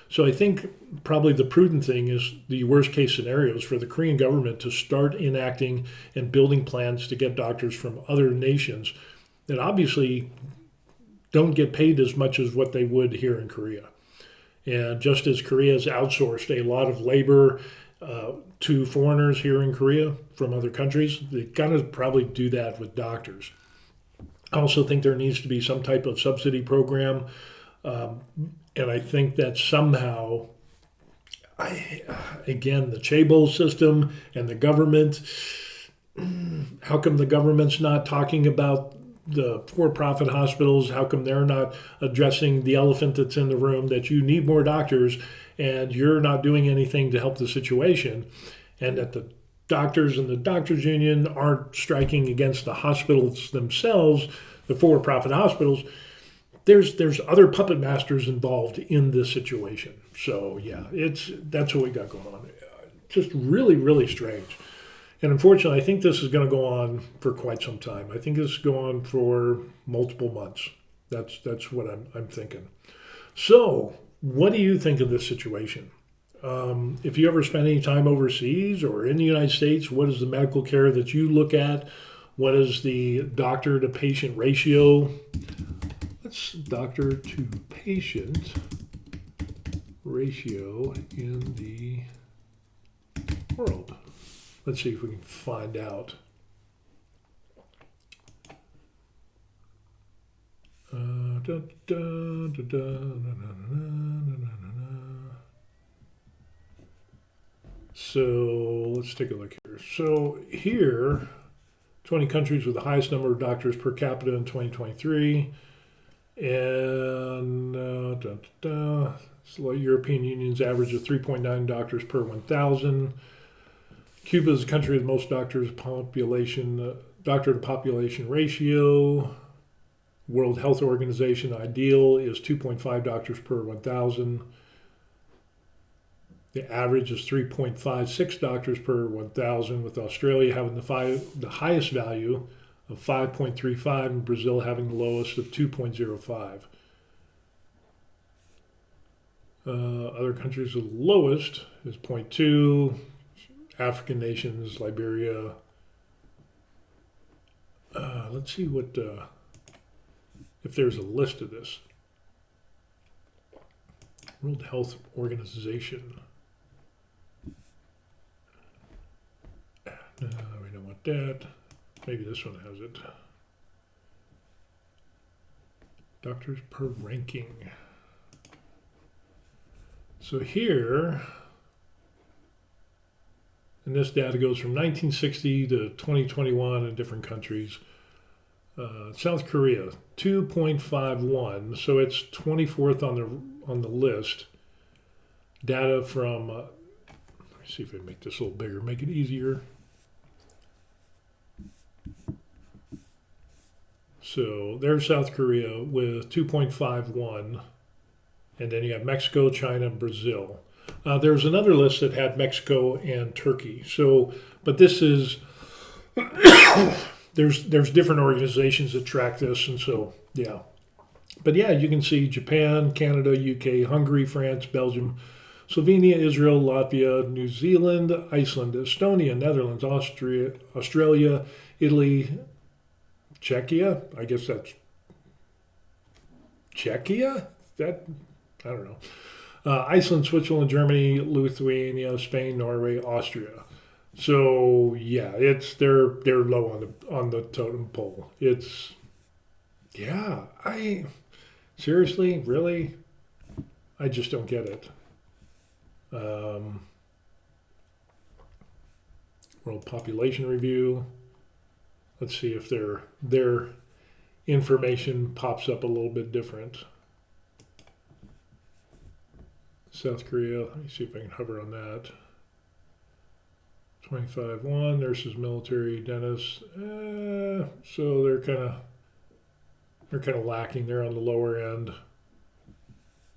So I think probably the prudent thing is the worst case scenarios for the Korean government to start enacting and building plans to get doctors from other nations that obviously don't get paid as much as what they would here in Korea. And just as Korea has outsourced a lot of labor to foreigners here in Korea from other countries, they've got to probably do that with doctors. I also think there needs to be some type of subsidy program. And I think that somehow, again, the chaebol system and the government, how come the government's not talking about the for-profit hospitals, how come they're not addressing the elephant that's in the room, that you need more doctors and you're not doing anything to help the situation, and that the doctors and the doctors union aren't striking against the hospitals themselves, the for-profit hospitals. There's other puppet masters involved in this situation. So yeah, that's what we got going on. Just really, really strange. And unfortunately, I think this is going to go on for quite some time. I think this is going on for multiple months. That's what I'm thinking. So, what do you think of this situation? If you ever spend any time overseas or in the United States, what is the medical care that you look at? What is the doctor to patient ratio? What's doctor to patient ratio in the world? Let's see if we can find out. So let's take a look here. So here, 20 countries with the highest number of doctors per capita in 2023. And so European Union's average of 3.9 doctors per 1,000. Cuba is the country with the most doctor to population ratio. World Health Organization ideal is 2.5 doctors per 1,000. The average is 3.56 doctors per 1,000, with Australia having the highest value of 5.35 and Brazil having the lowest of 2.05. Other countries with the lowest is 0.2. African nations, Liberia. Let's see what if there's a list of this. World Health Organization. We don't want that. Maybe this one has it. Doctors per ranking. So here, and this data goes from 1960 to 2021 in different countries. South Korea, 2.51, so it's 24th on the list. Data from, let me see if I make this a little bigger, make it easier. So there's South Korea with 2.51, and then you have Mexico, China, and Brazil. There's another list that had Mexico and Turkey. So, but this is there's different organizations that track this, and so yeah. But yeah, you can see Japan, Canada, UK, Hungary, France, Belgium, Slovenia, Israel, Latvia, New Zealand, Iceland, Estonia, Netherlands, Australia, Italy, Czechia. I guess that's Czechia. That I don't know. Iceland, Switzerland, Germany, Lithuania, Spain, Norway, Austria. So yeah, they're low on the totem pole. It's I seriously, really, I just don't get it. World Population Review. Let's see if their information pops up a little bit different. South Korea, let me see if I can hover on that. 25-1, nurses, military, dentists. So they're kind of lacking. They're on the lower end.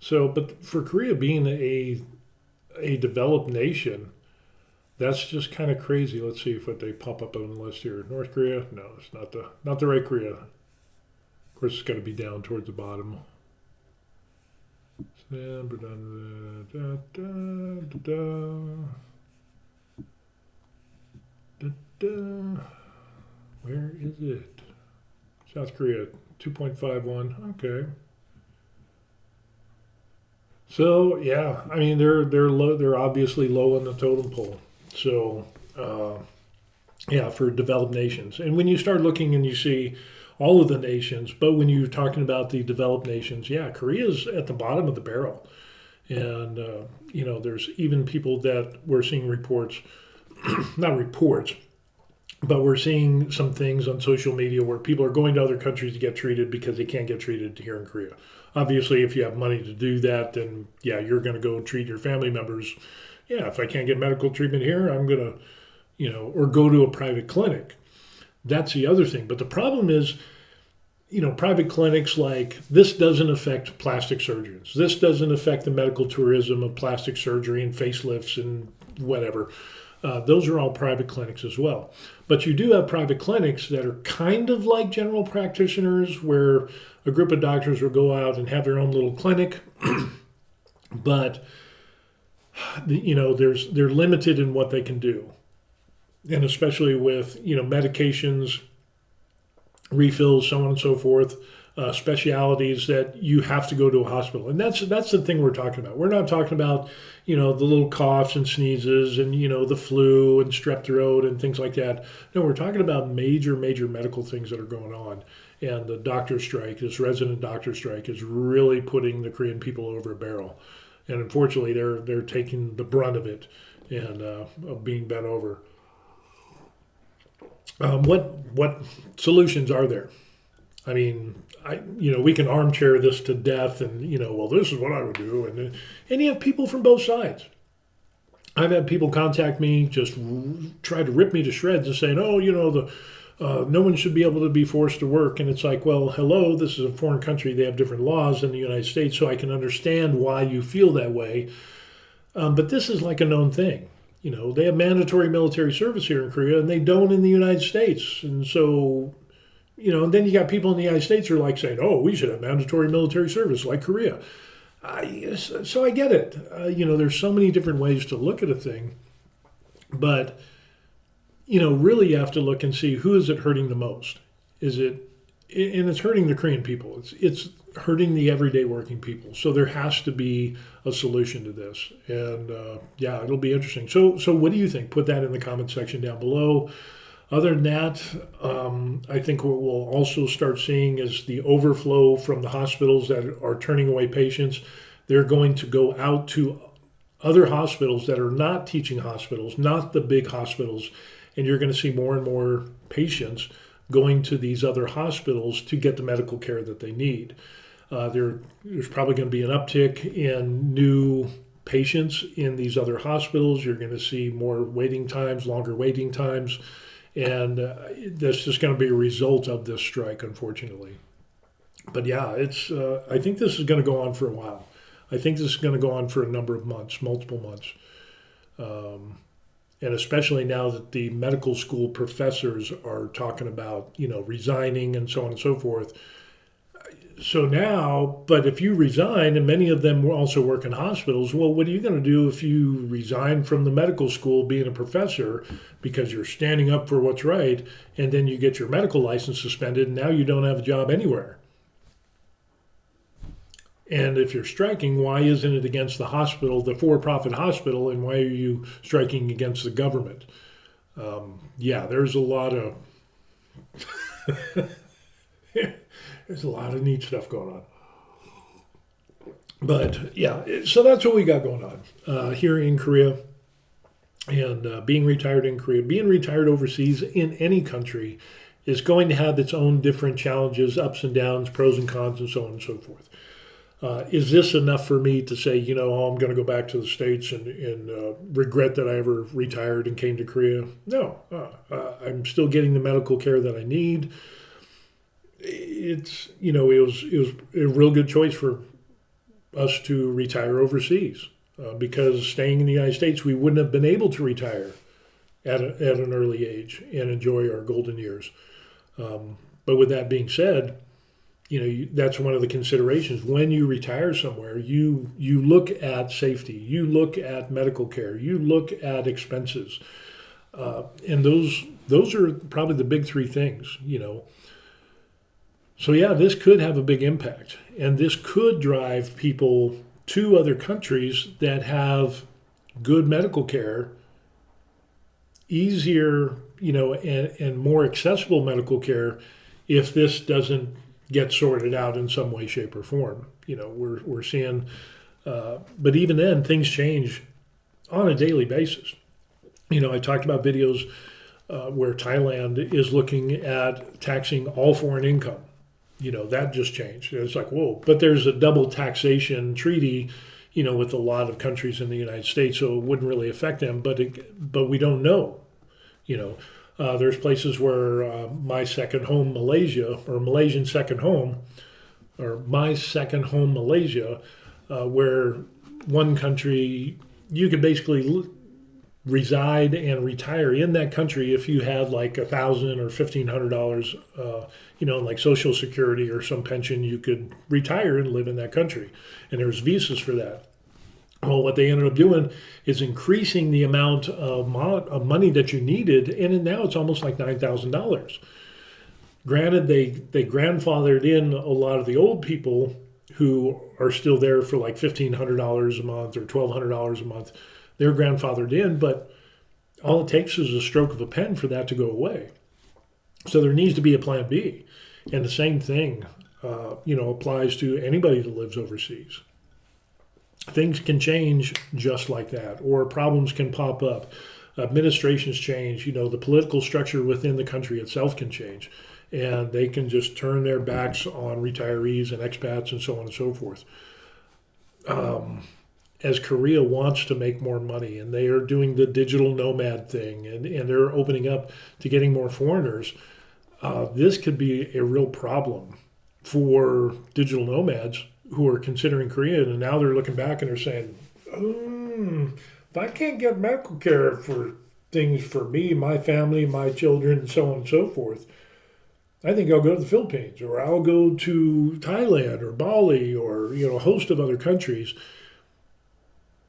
So, but for Korea being a developed nation, that's just kind of crazy. Let's see if what they pop up on the list here. North Korea, no, it's not the right Korea. Of course, it's got to be down towards the bottom. Where is it? South Korea, 2.51. Okay. So yeah, I mean they're low. They're obviously low on the totem pole. So yeah, for developed nations. And when you start looking and you see all of the nations, but when you're talking about the developed nations, yeah, Korea's at the bottom of the barrel. And, there's even people that we're seeing reports, not reports, But we're seeing some things on social media where people are going to other countries to get treated because they can't get treated here in Korea. Obviously, if you have money to do that, then yeah, you're going to go treat your family members. Yeah, if I can't get medical treatment here, I'm going to, or go to a private clinic. That's the other thing. But the problem is, private clinics like this doesn't affect plastic surgeons. This doesn't affect the medical tourism of plastic surgery and facelifts and whatever. Those are all private clinics as well. But you do have private clinics that are kind of like general practitioners where a group of doctors will go out and have their own little clinic. But, they're limited in what they can do. And especially with, medications, refills, so on and so forth, specialities that you have to go to a hospital. And that's the thing we're talking about. We're not talking about, the little coughs and sneezes and, the flu and strep throat and things like that. No, we're talking about major medical things that are going on. And the doctor strike, this resident doctor strike, is really putting the Korean people over a barrel. And unfortunately, they're taking the brunt of it and of being bent over. What solutions are there? I mean, we can armchair this to death, and well, this is what I would do, and you have people from both sides. I've had people contact me, just try to rip me to shreds, and saying, "Oh, no one should be able to be forced to work," and it's like, well, hello, this is a foreign country; they have different laws than the United States, so I can understand why you feel that way. But this is like a known thing. They have mandatory military service here in Korea, and they don't in the United States. And so, and then you got people in the United States who are like saying, oh, we should have mandatory military service like Korea. So I get it. There's so many different ways to look at a thing. But, really you have to look and see who is it hurting the most. And it's hurting the Korean people. It's hurting the everyday working people. So there has to be a solution to this. And it'll be interesting. So what do you think? Put that in the comment section down below. Other than that, I think what we'll also start seeing is the overflow from the hospitals that are turning away patients. They're going to go out to other hospitals that are not teaching hospitals, not the big hospitals. And you're going to see more and more patients going to these other hospitals to get the medical care that they need. There's probably going to be an uptick in new patients in these other hospitals. You're going to see more waiting times, longer waiting times, and that's just going to be a result of this strike, unfortunately. But yeah, I think this is going to go on for a while. I think this is going to go on for a number of months, multiple months. And especially now that the medical school professors are talking about, resigning and so on and so forth. So now, but if you resign, and many of them will also work in hospitals, well, what are you going to do if you resign from the medical school being a professor because you're standing up for what's right, and then you get your medical license suspended, and now you don't have a job anywhere? And if you're striking, why isn't it against the hospital, the for-profit hospital, and why are you striking against the government? There's a lot of there's a lot of neat stuff going on. But yeah, so that's what we got going on here in Korea. And being retired in Korea, being retired overseas in any country is going to have its own different challenges, ups and downs, pros and cons, and so on and so forth. Is this enough for me to say, I'm going to go back to the States and regret that I ever retired and came to Korea? No, I'm still getting the medical care that I need. It was a real good choice for us to retire overseas because staying in the United States, we wouldn't have been able to retire at an early age and enjoy our golden years. But with that being said, that's one of the considerations. When you retire somewhere, you look at safety, you look at medical care, you look at expenses. And those are probably the big three things, So yeah, this could have a big impact. And this could drive people to other countries that have good medical care, easier, and more accessible medical care if this doesn't get sorted out in some way, shape, or form. We're seeing, but even then, things change on a daily basis. I talked about videos where Thailand is looking at taxing all foreign income. That just changed. It's like, whoa. But there's a double taxation treaty, with a lot of countries in the United States, so it wouldn't really affect them. But we don't know. There's places where my second home, Malaysia, or Malaysian second home, or my second home, Malaysia, where one country, you could basically reside and retire in that country if you had like $1,000 or $1,500, like Social Security or some pension. You could retire and live in that country, and there's visas for that. Well, what they ended up doing is increasing the amount of money that you needed, and now it's almost like $9,000. Granted, they grandfathered in a lot of the old people who are still there for like $1,500 a month or $1,200 a month. They're grandfathered in, but all it takes is a stroke of a pen for that to go away. So there needs to be a plan B. And the same thing, applies to anybody that lives overseas. Things can change just like that, or problems can pop up. Administrations change, the political structure within the country itself can change. And they can just turn their backs on retirees and expats and so on and so forth. As Korea wants to make more money, and they are doing the digital nomad thing, and they're opening up to getting more foreigners, this could be a real problem for digital nomads who are considering Korea, and now they're looking back and they're saying, if I can't get medical care for things for me, my family, my children, and so on and so forth, I think I'll go to the Philippines, or I'll go to Thailand or Bali, or a host of other countries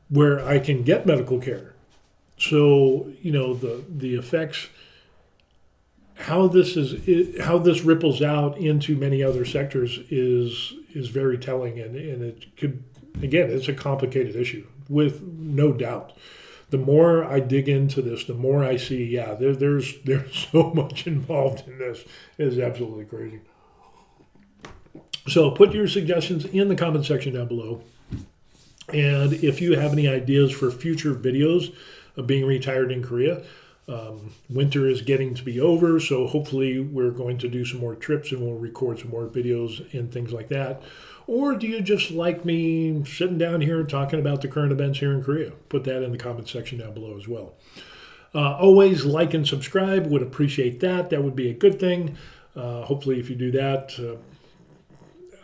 where I can get medical care. So the effects, how this ripples out into many other sectors is very telling, and it could, again, it's a complicated issue with no doubt. The more I dig into this, the more I see, there's so much involved in this. It is absolutely crazy. So put your suggestions in the comment section down below. And if you have any ideas for future videos of being retired in Korea, winter is getting to be over, so hopefully we're going to do some more trips and we'll record some more videos and things like that. Or do you just like me sitting down here talking about the current events here in Korea? Put that in the comment section down below as well. Always like and subscribe. Would appreciate that. That would be a good thing. Hopefully if you do that,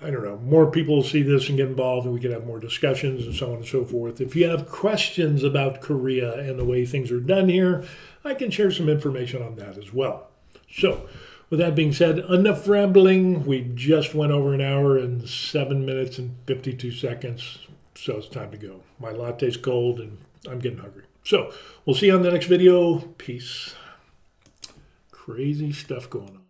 I don't know, more people will see this and get involved, and we can have more discussions and so on and so forth. If you have questions about Korea and the way things are done here, I can share some information on that as well. So, with that being said, enough rambling. We just went over an hour and 7 minutes and 52 seconds, so it's time to go. My latte's cold and I'm getting hungry. So, we'll see you on the next video. Peace. Crazy stuff going on.